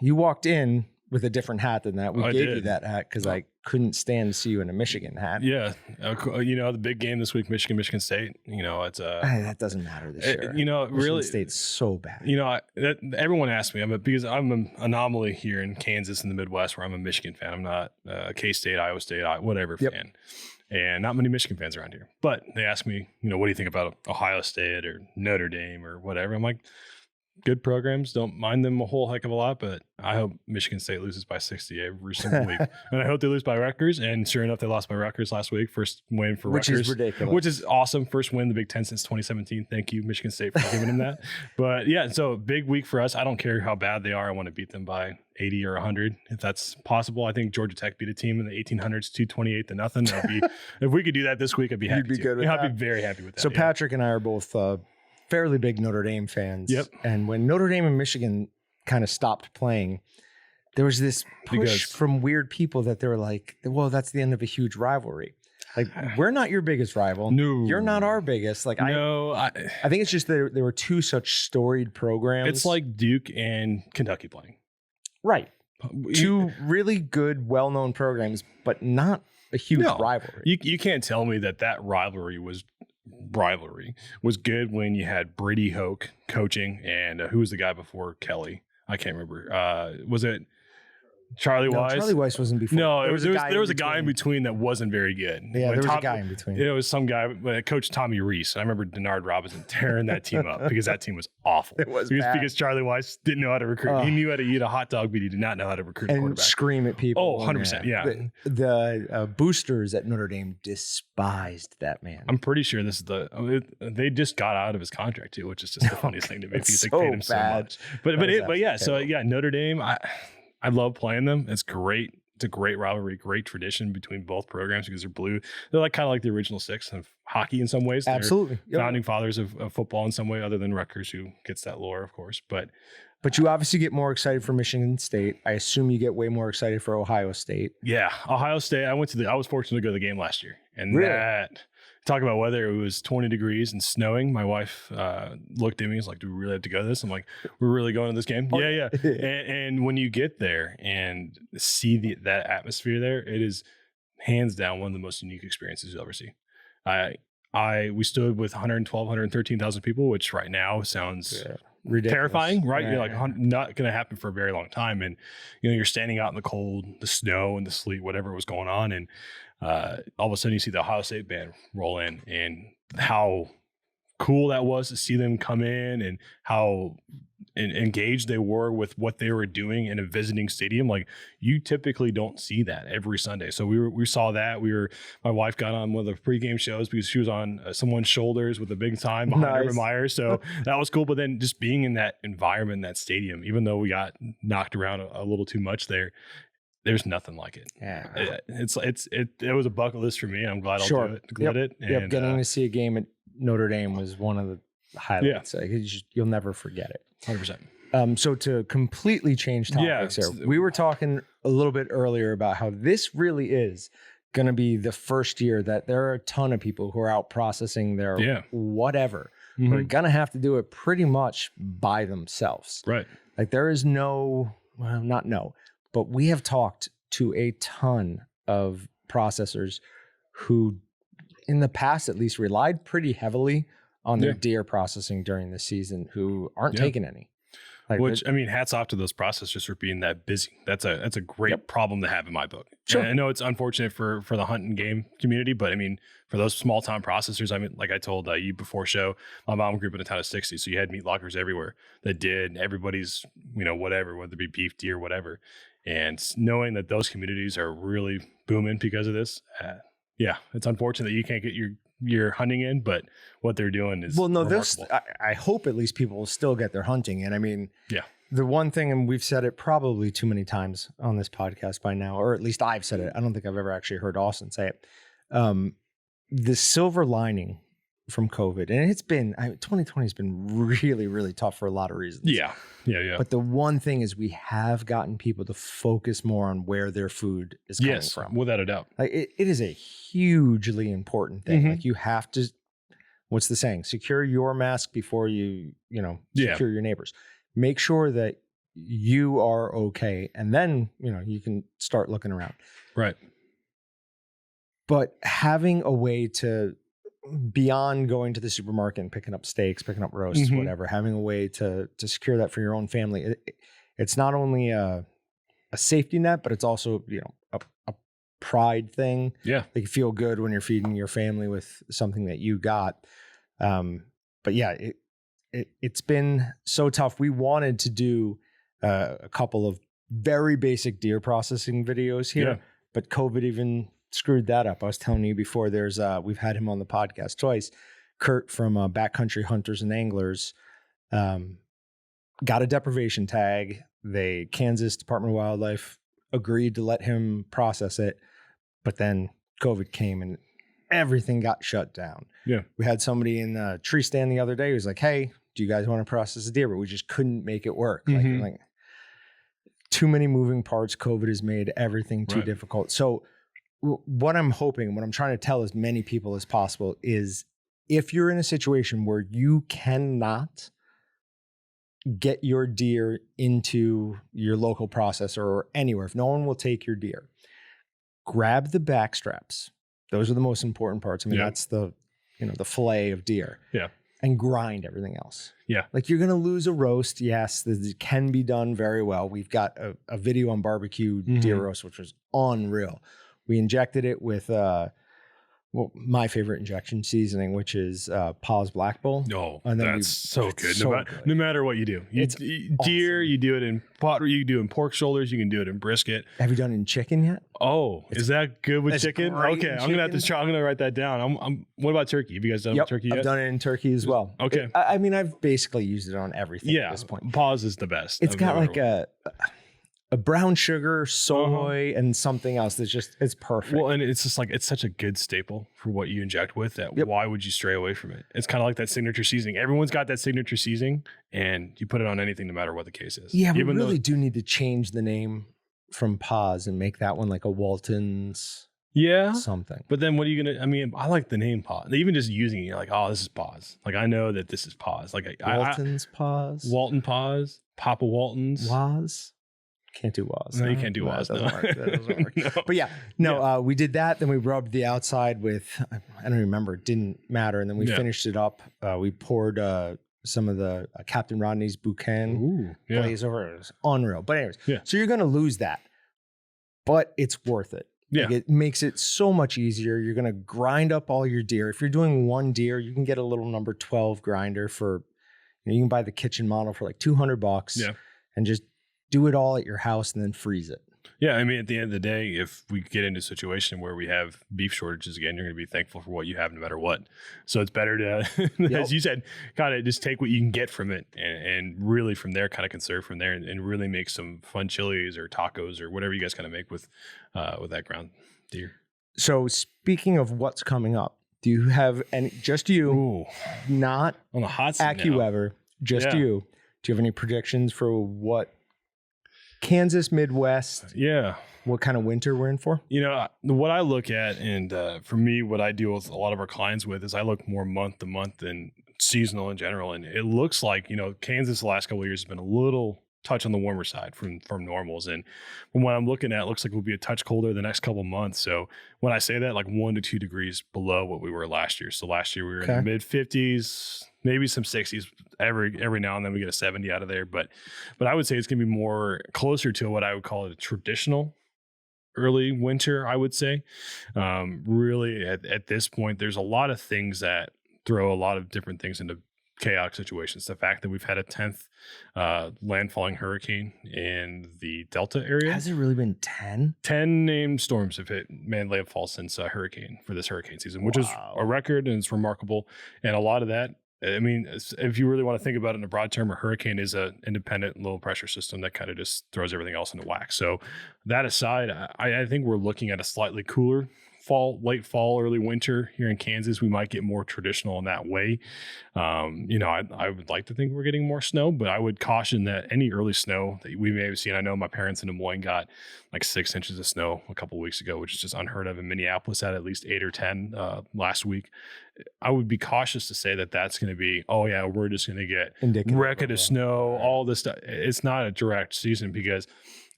you walked in with a different hat than that. We gave you that hat because I couldn't stand to see you in a Michigan hat. Yeah. The big game this week, Michigan State, it's that doesn't matter this year. Really, Michigan State's so bad. Everyone asks me, because I'm an anomaly here in Kansas in the Midwest where I'm a Michigan fan. I'm not K-State, Iowa State, whatever fan. And not many Michigan fans around here. But they ask me, what do you think about Ohio State or Notre Dame or whatever? I'm like, good programs. Don't mind them a whole heck of a lot, but I hope Michigan State loses by 60 every single week. And I hope they lose by Rutgers. And sure enough, they lost by Rutgers last week. First win for Rutgers. Which is ridiculous. Which is awesome. First win in the Big Ten since 2017. Thank you, Michigan State, for giving them that. But yeah, so big week for us. I don't care how bad they are. I want to beat them by 80 or 100 if that's possible. I think Georgia Tech beat a team in the 1800s 228-0. If we could do that this week, I'd be happy. You'd be good with that? I'd be very happy with that. So Patrick and I are both fairly big Notre Dame fans. Yep. And when Notre Dame and Michigan kind of stopped playing, there was this push from weird people that they were like, well, that's the end of a huge rivalry. Like, we're not your biggest rival. No. You're not our biggest. Like, no, I think it's just that there were two such storied programs. It's like Duke and Kentucky playing. Right. Two really good, well-known programs, but not a huge rivalry. You can't tell me that rivalry was good when you had Brady Hoke coaching and who was the guy before Kelly? I can't remember. Was it Charlie Weiss? Charlie Weiss wasn't before. No, there was a guy in between that wasn't very good. Yeah, there was a guy in between. It was some guy, Coach Tommy Reese. I remember Denard Robinson tearing that team up because that team was awful. It was bad. Because Charlie Weiss didn't know how to recruit. He knew how to eat a hot dog, but he did not know how to recruit a quarterback. And scream at people. Oh, 100%. Yeah. The boosters at Notre Dame despised that man. I'm pretty sure this is they just got out of his contract too, which is just the funniest thing to me. It's They paid him so much. But yeah, so yeah, Notre Dame, I love playing them. It's great. It's a great rivalry, great tradition between both programs because they're blue. They're kind of like the original six of hockey in some ways. They're absolutely. Founding fathers of football in some way, other than Rutgers, who gets that lore, of course. But you obviously get more excited for Michigan State. I assume you get way more excited for Ohio State. Yeah, Ohio State. I was fortunate to go to the game last year, and really? Talk about weather. It was 20 degrees and snowing. My wife looked at me and was like, do we really have to go to this? I'm like, we're really going to this game? Oh, yeah. and when you get there and see that atmosphere there, it is hands down one of the most unique experiences you'll ever see. We stood with 113,000 people, which right now sounds ridiculous. Terrifying, right? You're like, not going to happen for a very long time. And, you're standing out in the cold, the snow and the sleet, whatever was going on. And all of a sudden you see the Ohio State band roll in and how cool that was to see them come in and how engaged they were with what they were doing in a visiting stadium. Like, you typically don't see that every Sunday. So we saw that. My wife got on one of the pregame shows because she was on someone's shoulders with a big sign behind Urban Meyer. So that was cool. But then just being in that environment, that stadium, even though we got knocked around a little too much there's nothing like it. Yeah, it was a bucket list for me. I'm glad I'll do it. And, getting to see a game at Notre Dame was one of the highlights. Yeah. You'll never forget it. 100%. So to completely change topics here, we were talking a little bit earlier about how this really is going to be the first year that there are a ton of people who are out processing their whatever. Mm-hmm. We're going to have to do it pretty much by themselves. Right. Like, there is but we have talked to a ton of processors who, in the past at least, relied pretty heavily on their deer processing during the season, who aren't taking any. Hats off to those processors for being that busy. That's a great problem to have in my book. Sure. And I know it's unfortunate for the hunt and game community, but for those small town processors, like I told you before show, my mom grew up in a town of 60, so you had meat lockers everywhere that did everybody's, whatever, whether it be beef, deer, whatever. And knowing that those communities are really booming because of this, it's unfortunate that you can't get your hunting in, but what they're doing is I hope at least people will still get their hunting in. The one thing, and we've said it probably too many times on this podcast by now, or at least I've said it. I don't think I've ever actually heard Austin say it. The silver lining from COVID, and it's been 2020 has been really, really tough for a lot of reasons. Yeah. But the one thing is we have gotten people to focus more on where their food is coming from. Without a doubt. Like it is a hugely important thing. Mhm. Like you have to, what's the saying? Secure your mask before you secure your neighbors. Make sure that you are okay. And then, you can start looking around. Right. But having a way to, beyond going to the supermarket and picking up steaks, picking up roasts, Mhm. whatever, having a way to secure that for your own family, it's not only a safety net, but it's also, a pride thing. Yeah. Like you feel good when you're feeding your family with something that you got. But yeah, it's been so tough. We wanted to do a couple of very basic deer processing videos here, but COVID even screwed that up. I was telling you before, we've had him on the podcast twice. Kurt from Backcountry Hunters and Anglers got a deprivation tag. Kansas Department of Wildlife agreed to let him process it, but then COVID came and everything got shut down. Yeah. We had somebody in the tree stand the other day who was like, hey, do you guys want to process a deer? But we just couldn't make it work. Mhm. Like too many moving parts. COVID has made everything too difficult. So what I'm hoping, what I'm trying to tell as many people as possible is if you're in a situation where you cannot get your deer into your local processor or anywhere, if no one will take your deer, grab the back straps. Those are the most important parts. I mean, that's the fillet of deer. Yeah. And grind everything else. Yeah. Like you're going to lose a roast. Yes, this can be done very well. We've got a video on barbecue deer roast, which was unreal. We injected it with my favorite injection seasoning, which is Paws Black Bull. No, and then that's so good. good. No matter what you do, deer, you do it in pot, you do it in pork shoulders, you can do it in brisket. Have you done it in chicken yet? Oh, is that good with chicken? Okay, I'm gonna have to try. I'm gonna write that down. What about turkey? Have you guys done it with turkey yet? I've done it in turkey as well. Okay. I mean, I've basically used it on everything at this point. Paws is the best. It's got like a brown sugar, soy, and something else it's perfect. Well, and it's just like, it's such a good staple for what you inject with that. Why would you stray away from it? It's kind of like that signature seasoning. Everyone's got that signature seasoning and you put it on anything no matter what the case is. Yeah, we really do need to change the name from Paws and make that one like a Walton's something. But then what are you going to, I mean, I like the name Paws. Even just using it, you're like, oh, this is Paws. Like, I know that this is Paws. Like Walton's Paws. Walton Paws. Papa Walton's. Waz. Can't do Waz. No, you can't do Waz. That doesn't work. No. But we did that. Then we rubbed the outside with, I don't remember, it didn't matter. And then we finished it up. We poured some of the Captain Rodney's Boucan glaze over it. It was unreal. But anyways, so you're going to lose that, but it's worth it. Yeah. Like it makes it so much easier. You're going to grind up all your deer. If you're doing one deer, you can get a little number 12 grinder for, you can buy the kitchen model for like $200 and just do it all at your house and then freeze it. Yeah, I mean, at the end of the day, if we get into a situation where we have beef shortages again, you're going to be thankful for what you have no matter what. So it's better to, as you said, kind of just take what you can get from it and really from there kind of conserve from there and really make some fun chilies or tacos or whatever you guys kind of make with that ground deer. So speaking of what's coming up, do you have any, just you, not on the hot seat AccuWeather, just you, do you have any predictions for what Kansas, Midwest, what kind of winter we're in for? You know, what I look at, and for me, what I deal with a lot of our clients with is I look more month to month than seasonal in general. And it looks like, Kansas the last couple of years has been a little touch on the warmer side from normals. And from what I'm looking at, it looks like we'll be a touch colder the next couple of months. So when I say that, like 1 to 2 degrees below what we were last year. So last year we were in the mid 50s, maybe some 60s. Every now and then we get a 70 out of there. But I would say it's going to be more closer to what I would call a traditional early winter, I would say. Really, at this point, there's a lot of things that throw a lot of different things into chaotic situations. The fact that we've had a 10th landfalling hurricane in the Delta area. Has it really been 10? 10 named storms have hit man landfall since hurricane for this hurricane season, which is a record and it's remarkable. And a lot of that, I mean, if you really want to think about it in a broad term, a hurricane is an independent low pressure system that kind of just throws everything else into whack. So that aside, I think we're looking at a slightly cooler late fall, early winter here in Kansas, we might get more traditional in that way. I would like to think we're getting more snow, but I would caution that any early snow that we may have seen. I know my parents in Des Moines got like 6 inches of snow a couple of weeks ago, which is just unheard of. In Minneapolis had at least 8 or 10 last week. I would be cautious to say that that's going to be, oh yeah, we're just going to get record of snow, all this stuff. It's not a direct season, because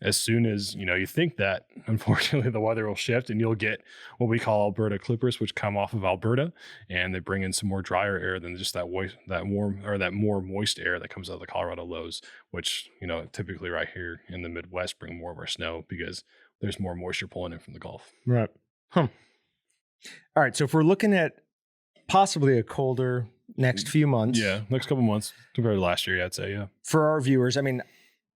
as soon as, you think that, unfortunately, the weather will shift and you'll get what we call Alberta clippers, which come off of Alberta, and they bring in some more drier air than just that warm or that more moist air that comes out of the Colorado lows, which, typically right here in the Midwest bring more of our snow because there's more moisture pulling in from the Gulf. Right. All right. So if we're looking at possibly a colder next few months. Yeah, next couple months compared to last year, I'd say, yeah. For our viewers, I mean,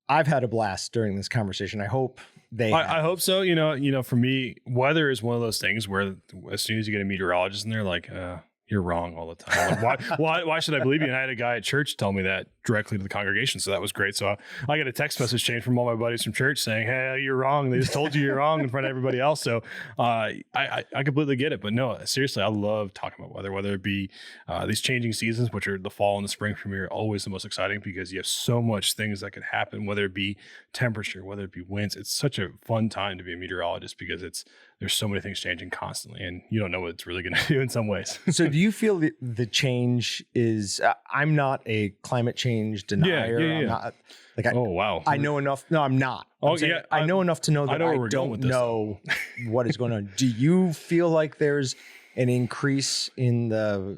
I've had a blast during this conversation. I hope I hope so. For me, weather is one of those things where as soon as you get a meteorologist in there, like, you're wrong all the time. Like, why should I believe you? And I had a guy at church tell me that directly to the congregation. So that was great. So I got a text message chain from all my buddies from church saying, hey, you're wrong. They just told you you're wrong in front of everybody else. So I completely get it. But no, seriously, I love talking about weather, whether it be these changing seasons, which are the fall and the spring for me are always the most exciting because you have so much things that could happen, whether it be temperature, whether it be winds. It's such a fun time to be a meteorologist because there's so many things changing constantly and you don't know what it's really going to do in some ways. So do you feel the change is, I'm not a climate change denier. Yeah. I'm not, oh, wow. I know enough. No, I'm not. I know enough to know that I don't know what is going on. Do you feel like there's an increase in the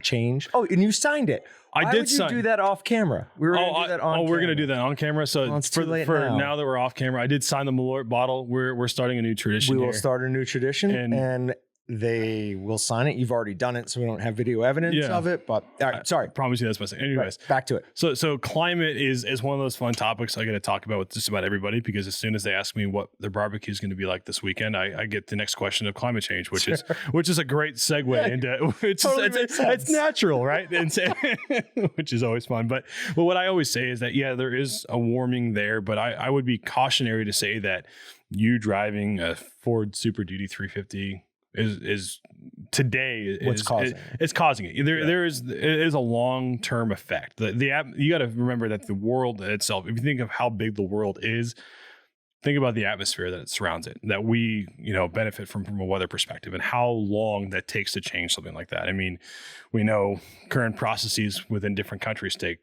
change? Oh, and you signed it. Why would you do that off camera? We were going to do that on camera. We're going to do that on camera. So it's too late now that we're off camera, I did sign the Malort bottle. We're starting a new tradition. We will start a new tradition and they will sign it. You've already done it, so we don't have video evidence of it. But all right, sorry. I promise you that's my thing. Anyways, back to it. So climate is one of those fun topics I got to talk about with just about everybody because as soon as they ask me what their barbecue is going to be like this weekend, I get the next question of climate change, which is a great segue into it's natural, right? And which is always fun. But what I always say is that there is a warming there, but I would be cautionary to say that you driving a Ford Super Duty 350 is today what's causing it's causing it. There is a long-term effect. You got to remember that the world itself, if you think of how big the world is, think about the atmosphere that it surrounds it, that we benefit from a weather perspective and how long that takes to change something like that. I mean, we know current processes within different countries take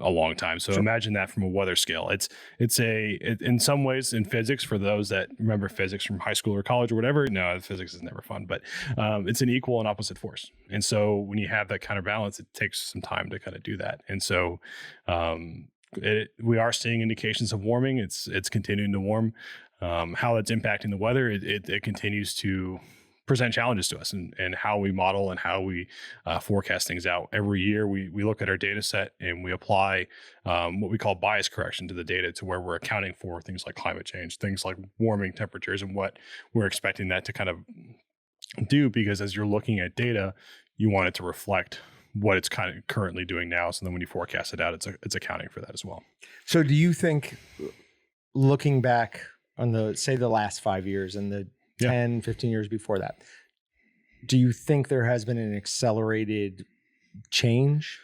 a long time. So imagine that from a weather scale. It's in some ways in physics, for those that remember physics from high school or college or whatever, no, physics is never fun, but it's an equal and opposite force. And so when you have that counterbalance, it takes some time to kind of do that. And so we are seeing indications of warming. It's continuing to warm. How that's impacting the weather, it continues to present challenges to us and how we model and how we forecast things out. Every year we look at our data set and we apply what we call bias correction to the data to where we're accounting for things like climate change, things like warming temperatures and what we're expecting that to kind of do, because as you're looking at data, you want it to reflect what it's kind of currently doing now. So then when you forecast it out, it's accounting for that as well. So do you think, looking back on the last 5 years and the 10, 15 years before that, do you think there has been an accelerated change?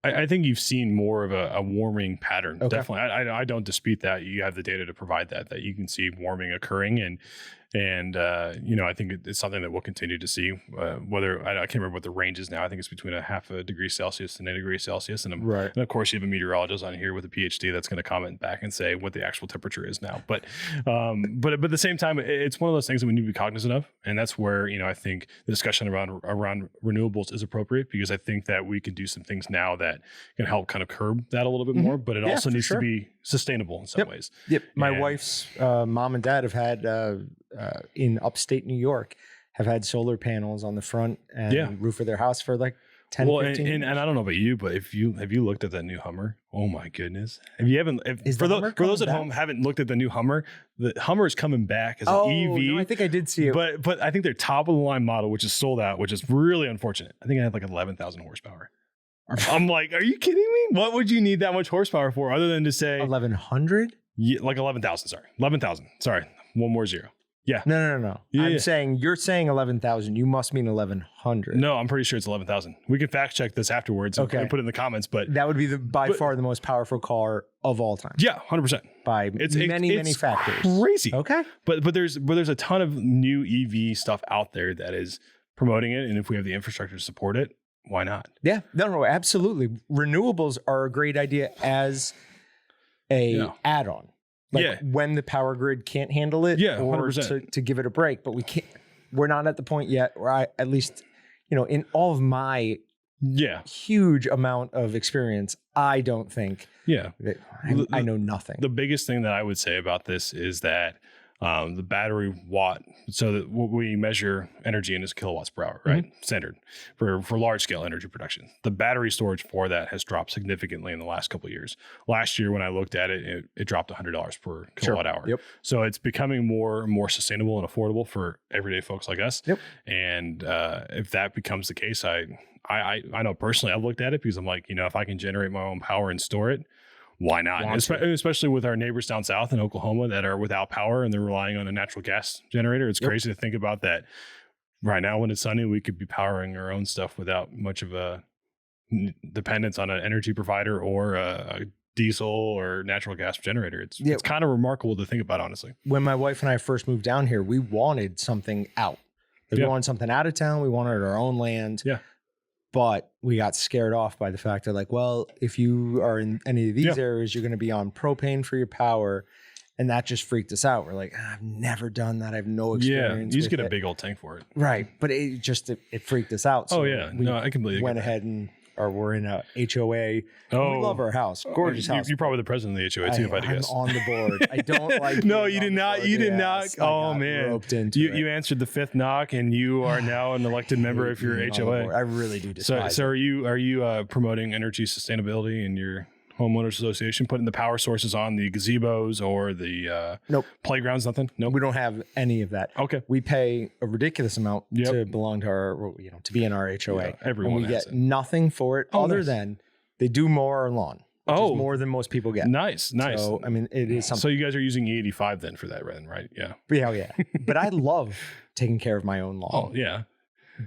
I think you've seen more of a warming pattern. Okay. Definitely. I don't dispute that. You have the data to provide that you can see warming occurring. And I think it's something that we'll continue to see, whether I can't remember what the range is now. I think it's between 0.5 degree Celsius and 1 degree Celsius. And of course you have a meteorologist on here with a PhD that's going to comment back and say what the actual temperature is now. But at the same time, it's one of those things that we need to be cognizant of. And that's where, I think the discussion around renewables is appropriate, because I think that we can do some things now that can help kind of curb that a little bit more, but it also needs to be sustainable in some ways. Yep. My wife's mom and dad have had, in upstate New York, have had solar panels on the front and roof of their house for like 10, 15 years. And I don't know about you, but have you looked at that new Hummer? Oh my goodness. For those at home haven't looked at the new Hummer, the Hummer is coming back as an EV. No, I think I did see it. But I think their top of the line model, which is sold out, which is really unfortunate. I think I had like 11,000 horsepower. I'm like, are you kidding me? What would you need that much horsepower for other than to say 1,100? Yeah, like 11,000. Sorry, 11,000. Sorry, one more zero. Yeah. No. I'm saying you're saying 11,000. You must mean 1,100. No, I'm pretty sure it's 11,000. We can fact check this afterwards and put it in the comments. But that would be by far the most powerful car of all time. Yeah, 100%. By many factors. Crazy. Okay. But there's a ton of new EV stuff out there that is promoting it, and if we have the infrastructure to support it, why not? Yeah. No, absolutely. Renewables are a great idea as a add-on. Like when the power grid can't handle it, or 100%. to give it a break, but we're not at the point yet where at least, in all of my huge amount of experience, I don't think that I know nothing. The biggest thing that I would say about this is that the battery watt, so that what we measure energy in is kilowatts per hour, right? Standard for large scale energy production. The battery storage for that has dropped significantly in the last couple of years. Last year, when I looked at it, it dropped $100 per kilowatt hour. Yep. So it's becoming more sustainable and affordable for everyday folks like us. Yep. And if that becomes the case, I know personally I've looked at it because I'm like, if I can generate my own power and store it, why not? Especially with our neighbors down south in Oklahoma that are without power and they're relying on a natural gas generator. It's crazy to think about that. Right now, when it's sunny, we could be powering our own stuff without much of a dependence on an energy provider or a diesel or natural gas generator. It's kind of remarkable to think about, honestly. When my wife and I first moved down here, we wanted something out. We wanted something out of town. We wanted our own land. Yeah. But we got scared off by the fact that, like, well, if you are in any of these areas, you're going to be on propane for your power. And that just freaked us out. We're like, I've never done that. I have no experience. You just get a big old tank for it. Right. But it freaked us out. So I completely went ahead and we're in a HOA. We love our house. Gorgeous house. You're probably the president of the HOA too, if I had to guess. I'm on the board. I don't like. No, you did not. You did not. Oh man, roped into you answered the fifth knock, and you are now an elected member of your HOA. I really do despise. So are you promoting energy sustainability in your homeowners association, putting the power sources on the gazebos or the playgrounds? Nothing. No, we don't have any of that. Okay, we pay a ridiculous amount to belong to our, to be in our HOA. Everyone and we get nothing for it other than they do mow our lawn. Which is more than most people get. Nice. So, I mean, it is something. So you guys are using E85 then for that, right? Yeah. Yeah. But I love taking care of my own lawn. Oh, yeah.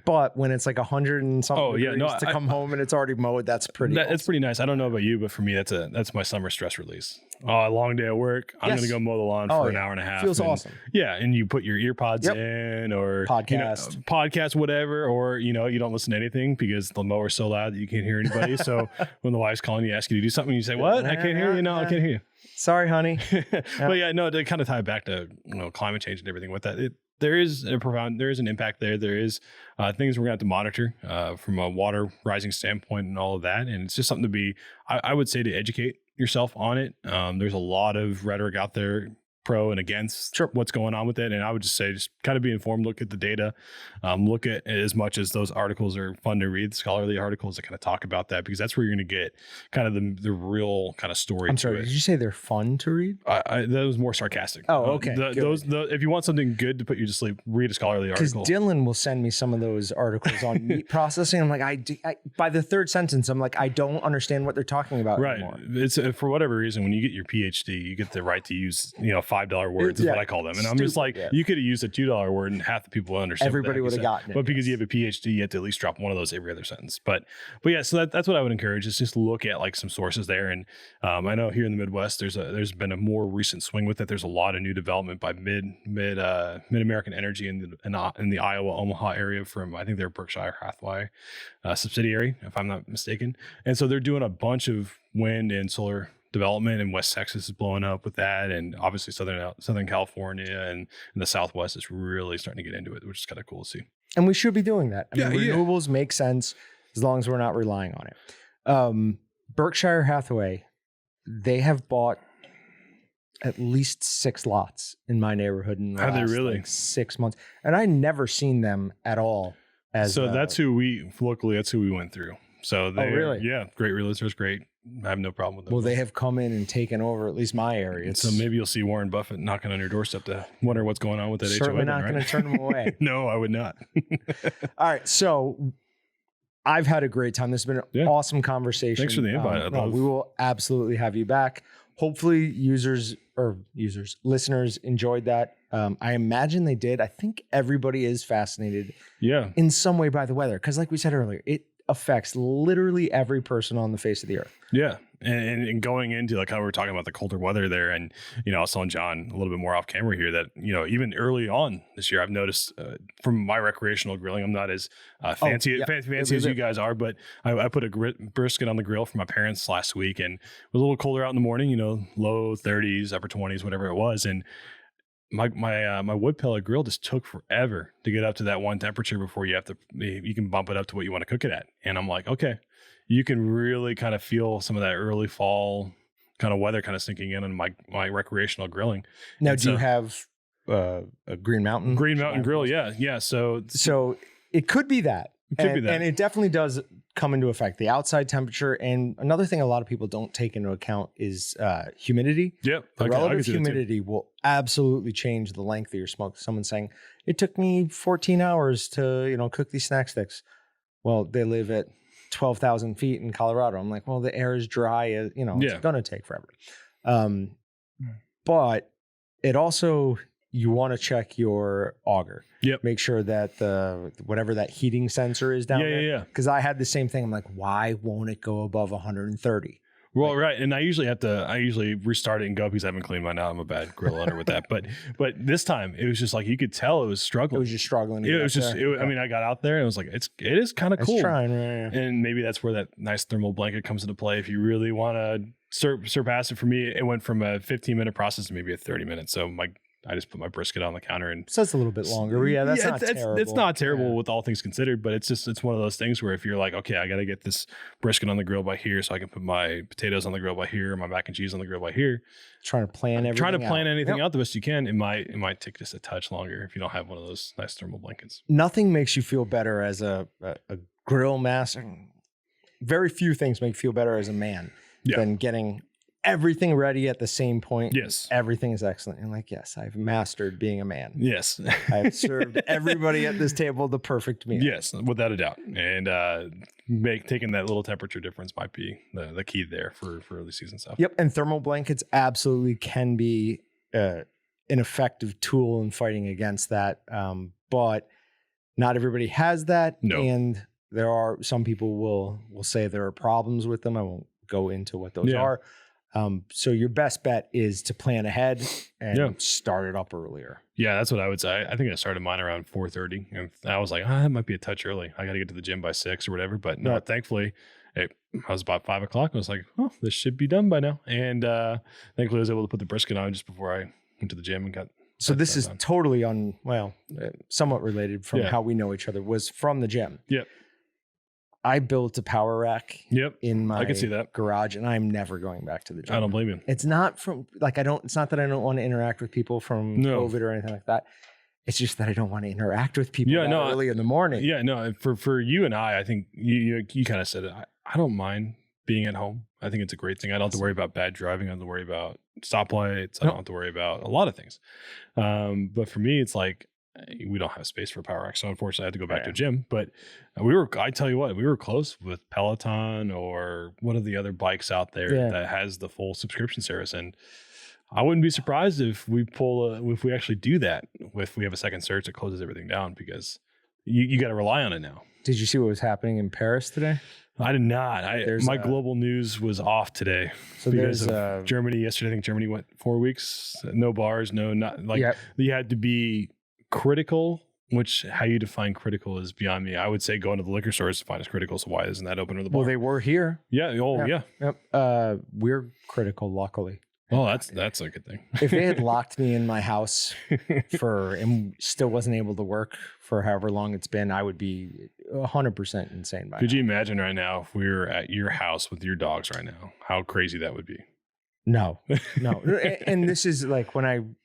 But when it's like 100 and something degrees to come home and it's already mowed, that's pretty. It's pretty nice. I don't know about you, but for me, that's my summer stress release. A long day at work. I'm going to go mow the lawn for an hour and a half. Feels awesome. Yeah, and you put your ear pods in or podcast, whatever, or you don't listen to anything because the mower's so loud that you can't hear anybody. So when the wife's calling you, ask you to do something, you say, "What? I can't hear you. No, I can't hear you." Sorry, honey. But to kind of tie it back to climate change and everything with that. There is an impact there. There is things we're going to have to monitor from a water rising standpoint and all of that. And it's just something to be, I would say, to educate yourself on it. There's a lot of rhetoric out there, pro and against what's going on with it. And I would just say, just kind of be informed, look at the data, look at as much as those articles are fun to read, scholarly articles that kind of talk about that, because that's where you're going to get kind of the real kind of story. I'm sorry, did you say they're fun to read? That was more sarcastic. Oh, okay. If you want something good to put you to sleep, read a scholarly article. Because Dylan will send me some of those articles on meat processing. I'm like, I by the third sentence, I'm like, I don't understand what they're talking about anymore. It's for whatever reason, when you get your PhD, you get the right to use $5 words is what I call them. And I'm just like, you could have used a $2 word and half the people would understand. Everybody would have gotten it. But because you have a PhD, you have to at least drop one of those every other sentence. But yeah, so that's what I would encourage, is just look at like some sources there. And I know here in the Midwest, there's been a more recent swing with it. There's a lot of new development by Mid American Energy in the Iowa Omaha area from, I think they're Berkshire Hathaway subsidiary, if I'm not mistaken. And so they're doing a bunch of wind and solar development, and West Texas is blowing up with that, and obviously Southern California and the Southwest is really starting to get into it, which is kind of cool to see. And we should be doing that. I mean, renewables make sense as long as we're not relying on it. Berkshire Hathaway, they have bought at least 6 lots in my neighborhood in the last 6 months, and I never seen them at all. That's who we went through. So they, really? Yeah, great realtors, great. I have no problem with them. Well, they have come in and taken over at least my area. So maybe you'll see Warren Buffett knocking on your doorstep to wonder what's going on with that HOA. Certainly not going to turn them away. No, I would not. All right, so I've had a great time. This has been an awesome conversation. Thanks for the invite. We will absolutely have you back. Hopefully listeners enjoyed that. I imagine they did. I think everybody is fascinated Yeah. in some way by the weather. Because like we said earlier, it affects literally every person on the face of the earth. Yeah. And going into like how we were talking about the colder weather there, and I was telling John a little bit more off camera here that even early on this year, I've noticed from my recreational grilling, I'm not as fancy as you guys are, but I put a brisket on the grill for my parents last week, and it was a little colder out in the morning, low 30s, upper 20s, whatever it was, and my wood pellet grill just took forever to get up to that one temperature before you can bump it up to what you want to cook it at, and I'm like, okay. You can really kind of feel some of that early fall kind of weather kind of sinking in on my recreational grilling. Now, do you have a Green Mountain? Green Mountain grill, yeah. So it could be that. It could be that. And it definitely does come into effect. The outside temperature. And another thing a lot of people don't take into account is humidity. Yep. The relative humidity will absolutely change the length of your smoke. Someone's saying, it took me 14 hours to, cook these snack sticks. Well, they live at 12,000 feet in Colorado. I'm like, well, the air is dry. It's going to take forever. But it also, you want to check your auger. Yep. Make sure that whatever that heating sensor is down there. Yeah. Because I had the same thing. I'm like, why won't it go above 130? Well, right. And I usually restart it and go because I haven't cleaned mine out. I'm a bad grill owner with that. But this time it was just like, you could tell it was struggling. It was just struggling. I got out there and it was like, it is kind of cool. It's trying, right? And maybe that's where that nice thermal blanket comes into play. If you really want to surpass it, for me, it went from a 15-minute process to maybe a 30-minute. So I just put my brisket on the counter, and so it's a little bit longer. Yeah, that's not terrible. It's not terrible with all things considered, but it's one of those things where if you're like, okay, I got to get this brisket on the grill by here, so I can put my potatoes on the grill by here, my mac and cheese on the grill by here. Trying to plan anything out the best you can. It might take just a touch longer if you don't have one of those nice thermal blankets. Nothing makes you feel better as a grill master. Very few things make you feel better as a man than getting everything ready at the same point. Yes. Everything is excellent. And like, yes, I've mastered being a man. Yes. I've served everybody at this table the perfect meal. Yes, without a doubt. And taking that little temperature difference might be the key there for early season stuff. Yep. And thermal blankets absolutely can be an effective tool in fighting against that. But not everybody has that. No. And there are some people will say there are problems with them. I won't go into what those are. So your best bet is to plan ahead and start it up earlier. Yeah, that's what I would say. I think I started mine around 4:30, and I was like, it might be a touch early. I got to get to the gym by 6 or whatever. But no, thankfully, I was about 5 o'clock. I was like, oh, this should be done by now. And thankfully, I was able to put the brisket on just before I went to the gym and got. So this is totally somewhat related from how we know each other. Was from the gym. Yep. I built a power rack in my I can see that. garage, and I'm never going back to the gym. I don't blame you. It's not from it's not that I don't want to interact with people from COVID or anything like that. It's just that I don't want to interact with people early in the morning. Yeah, no, for you and I think you kind of said it. I don't mind being at home. I think it's a great thing. I don't have to worry about bad driving. I don't have to worry about stoplights. I don't have to worry about a lot of things. But for me, it's like, we don't have space for power rack, so unfortunately I had to go back to a gym. But I tell you what, we were close with Peloton or one of the other bikes out there that has the full subscription service. And I wouldn't be surprised if we actually do that, if we have a second surge that closes everything down, because you got to rely on it now. Did you see what was happening in Paris today? I did not. My global news was off today because of Germany. Yesterday, I think Germany went 4 weeks, no bars, you had to be critical, which how you define critical is beyond me. I would say going to the liquor store is defined as critical. So why isn't that open to the bar? Well, they were here. Yeah. Oh, yeah. Yep. We're critical, luckily. Oh, that's a good thing. If they had locked me in my house and still wasn't able to work for however long it's been, I would be 100% insane by now. Could you imagine right now if we were at your house with your dogs right now, how crazy that would be? No. And this is like when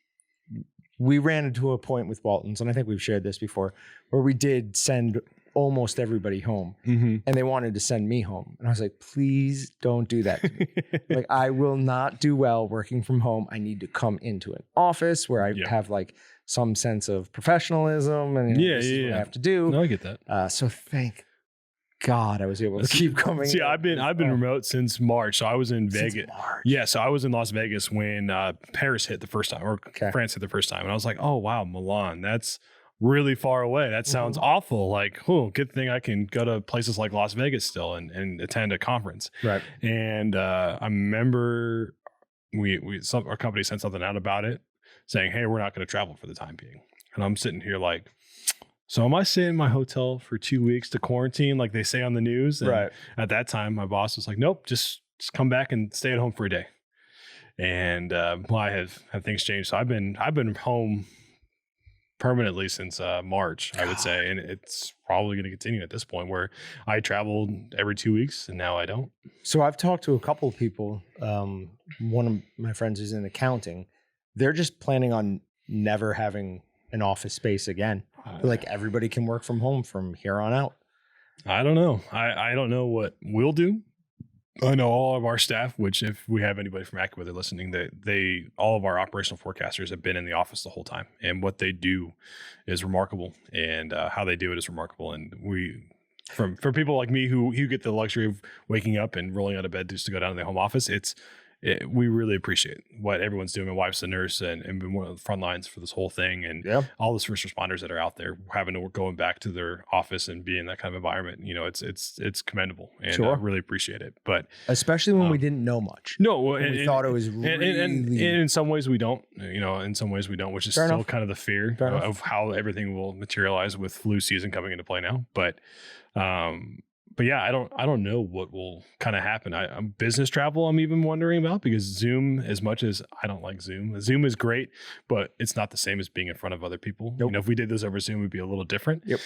we ran into a point with Waltons, and I think we've shared this before, where we did send almost everybody home, and they wanted to send me home. And I was like, please don't do that to me. Like, I will not do well working from home. I need to come into an office where I have like some sense of professionalism and this is what I have to do. No, I get that. So thank God I was able to keep coming. See, I've been remote since March. So I was in Vegas. March. Yeah, so I was in Las Vegas when Paris hit the first time, or France hit the first time. And I was like, oh, wow, Milan, that's really far away. That sounds awful. Like, oh, good thing I can go to places like Las Vegas still and attend a conference. Right. And I remember our company sent something out about it saying, hey, we're not going to travel for the time being. And I'm sitting here like, so am I staying in my hotel for 2 weeks to quarantine like they say on the news? And right. At that time, my boss was like, nope, just come back and stay at home for a day. And I have things changed. So I've been home permanently since March, I would say. And it's probably going to continue at this point where I traveled every 2 weeks and now I don't. So I've talked to a couple of people. One of my friends who's in accounting. They're just planning on never having an office space again. Like everybody can work from home from here on out. I don't know. I don't know what we'll do. I know all of our staff, which if we have anybody from AccuWeather listening, that all of our operational forecasters have been in the office the whole time. And what they do is remarkable. And how they do it is remarkable. And for people like me who get the luxury of waking up and rolling out of bed just to go down to the home office, we really appreciate what everyone's doing. My wife's a nurse and been one of the front lines for this whole thing. And all those first responders that are out there having to going back to their office and be in that kind of environment, it's commendable and I really appreciate it. But especially when we didn't know much. No, we thought it was really. And in some ways we don't, in some ways we don't, which is Fair still enough. kind of the fear of how everything will materialize with flu season coming into play now. But yeah, I don't know what will kind of happen. I'm business travel. I'm even wondering about because Zoom, as much as I don't like Zoom is great, but it's not the same as being in front of other people. Nope. If we did this over Zoom, it'd be a little different. Yep.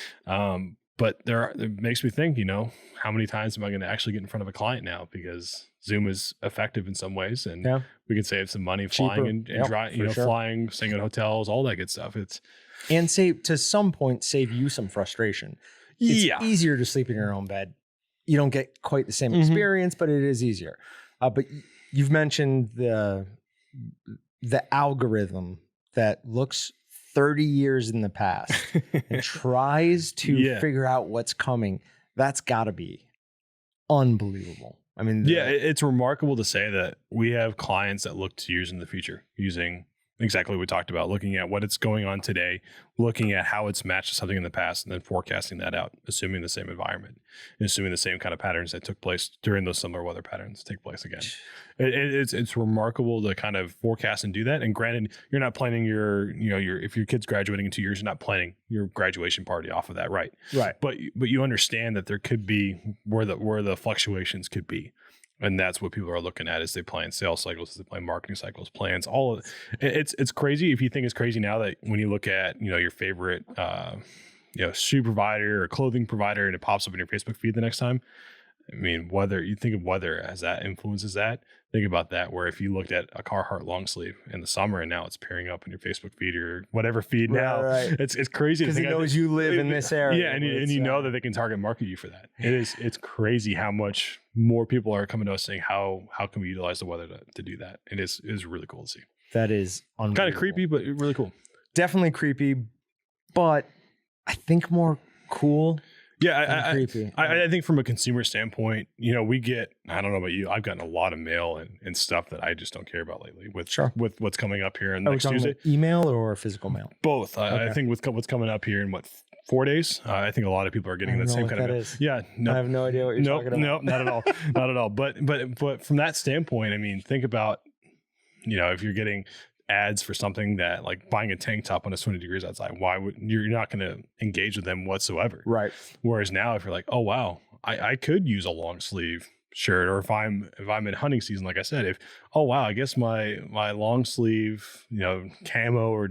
But it makes me think, how many times am I going to actually get in front of a client now? Because Zoom is effective in some ways, and we can save some money flying and flying, staying in hotels, all that good stuff. And to some point save you some frustration. It's easier to sleep in your own bed. You don't get quite the same experience, but it is easier. But you've mentioned the algorithm that looks 30 years in the past and tries to figure out what's coming. That's got to be unbelievable. I mean, it's remarkable to say that we have clients that look 2 years in the future using exactly what we talked about, looking at what it's going on today, looking at how it's matched to something in the past, and then forecasting that out, assuming the same environment, and assuming the same kind of patterns that took place during those similar weather patterns take place again. It's remarkable to kind of forecast and do that. And granted, you're not planning if your kid's graduating in 2 years, you're not planning your graduation party off of that, right? Right. But you understand that there could be where the fluctuations could be. And that's what people are looking at as they plan sales cycles, as they plan marketing cycles, plans, all of it. It's crazy. If you think it's crazy now that when you look at, your favorite, shoe provider or clothing provider and it pops up in your Facebook feed the next time. I mean, you think of weather as that influences that. Think about that, where if you looked at a Carhartt long sleeve in the summer and now it's appearing up in your Facebook feed or whatever feed now, it's crazy. Because it knows you live in this area. Yeah, and you know that they can target market you for that. It's crazy how much more people are coming to us saying how can we utilize the weather to do that. It is really cool to see. That is unbelievable. Kind of creepy, but really cool. Definitely creepy, but I think more cool. Yeah, I think from a consumer standpoint, we get, I don't know about you, I've gotten a lot of mail and stuff that I just don't care about lately with what's coming up here next Tuesday. Email or physical mail? Both. Okay. I think with what's coming up here in 4 days, I think a lot of people are getting that same kind of mail. Yeah, no, I have no idea what you're talking about. No, not at all. Not at all. But from that standpoint, I mean, think about, if you're getting ads for something that like buying a tank top when it's 20 degrees outside, you're not going to engage with them whatsoever. Right. Whereas now if you're like, oh wow, I could use a long sleeve shirt, or if I'm in hunting season, like I said, I guess my long sleeve, camo or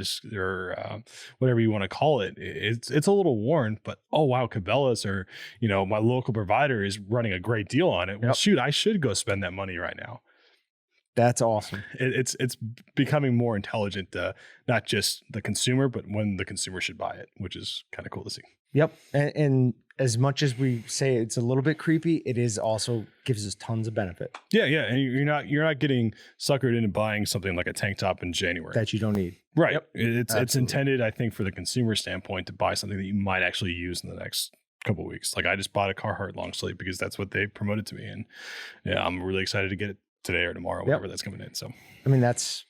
whatever you want to call it, it's a little worn, but oh wow, Cabela's or, my local provider is running a great deal on it. Well, shoot, I should go spend that money right now. That's awesome. It's becoming more intelligent, not just the consumer, but when the consumer should buy it, which is kind of cool to see. Yep. And as much as we say it's a little bit creepy, it is also gives us tons of benefit. Yeah. And you're not getting suckered into buying something like a tank top in January that you don't need. Right. Yep. It's intended, I think, for the consumer standpoint to buy something that you might actually use in the next couple of weeks. Like I just bought a Carhartt long sleeve because that's what they promoted to me. And yeah, I'm really excited to get it today or tomorrow, whenever that's coming in. So, I mean, that's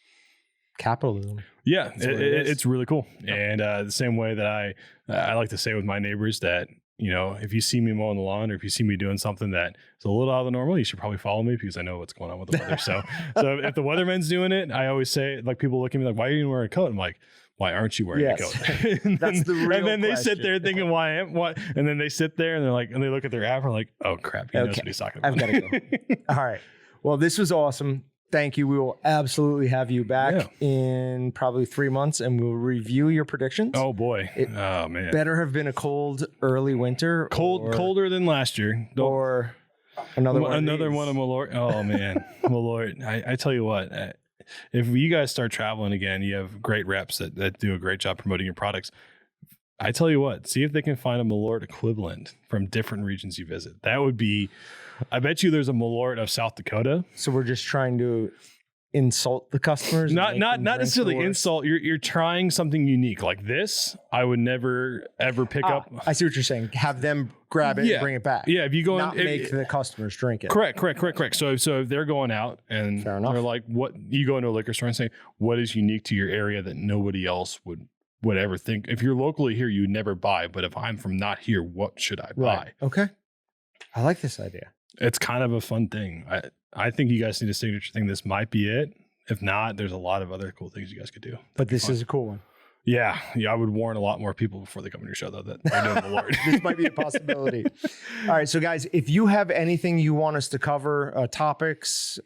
capitalism. Yeah, it's really cool. And the same way that I like to say with my neighbors that, you know, if you see me mowing the lawn or if you see me doing something that is a little out of the normal, you should probably follow me because I know what's going on with the weather. So if the weatherman's doing it, I always say, like, people look at me like, why are you even wearing a coat? I'm like, why aren't you wearing a coat? That's the real And then they question. sit there thinking, why am what? And then they sit there and they're like, and they look at their app and like, oh crap, he knows what he's talking about. I've got to go. All right. Well, this was awesome. Thank you. We will absolutely have you back in probably 3 months and we'll review your predictions. Oh boy. Oh man. Better have been a cold early winter. Colder than last year. Or another one of Malort. Oh man. Malort. I tell you what, if you guys start traveling again, you have great reps that do a great job promoting your products. I tell you what, see if they can find a Malort equivalent from different regions you visit. That would be, I bet you there's a Malort of South Dakota. So we're just trying to insult the customers? Not necessarily insult. You're trying something unique like this. I would never ever pick up. I see what you're saying. Have them grab it and bring it back. Yeah, if you go not make the customers drink it. Correct. So if they're going out and they're like, what, you go into a liquor store and say, what is unique to your area that nobody else would ever think? If you're locally here, you would never buy. But if I'm from not here, what should I buy? Okay. I like this idea. It's kind of a fun thing. I think you guys need a signature thing. This might be it. If not, there's a lot of other cool things you guys could do. But this is a cool one. Yeah. I would warn a lot more people before they come on your show, though, that they're doing the Lord. This might be a possibility. All right. So, guys, if you have anything you want us to cover, topics,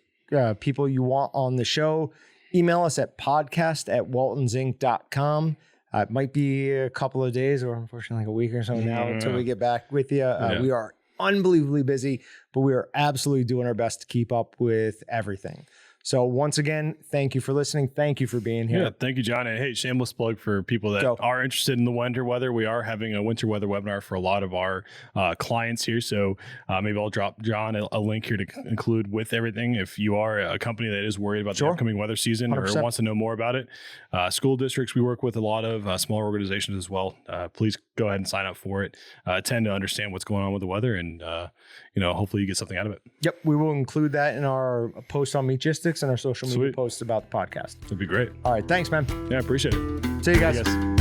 people you want on the show, email us at podcast@waltonsinc.com. It might be a couple of days or unfortunately like a week or so now until we get back with you. We are unbelievably busy, but we are absolutely doing our best to keep up with everything. So once again, thank you for listening. Thank you for being here. Yeah, thank you, John. And hey, shameless plug for people that are interested in the winter weather. We are having a winter weather webinar for a lot of our clients here. So maybe I'll drop John a link here to include with everything. If you are a company that is worried about the upcoming weather season 100%. Or wants to know more about it, school districts, we work with a lot of smaller organizations as well. Please go ahead and sign up for it. Tend to understand what's going on with the weather and, hopefully you get something out of it. Yep. We will include that in our post on Meatgistics and our social media posts about the podcast. That'd be great. All right. Thanks, man. Yeah, I appreciate it. See you guys.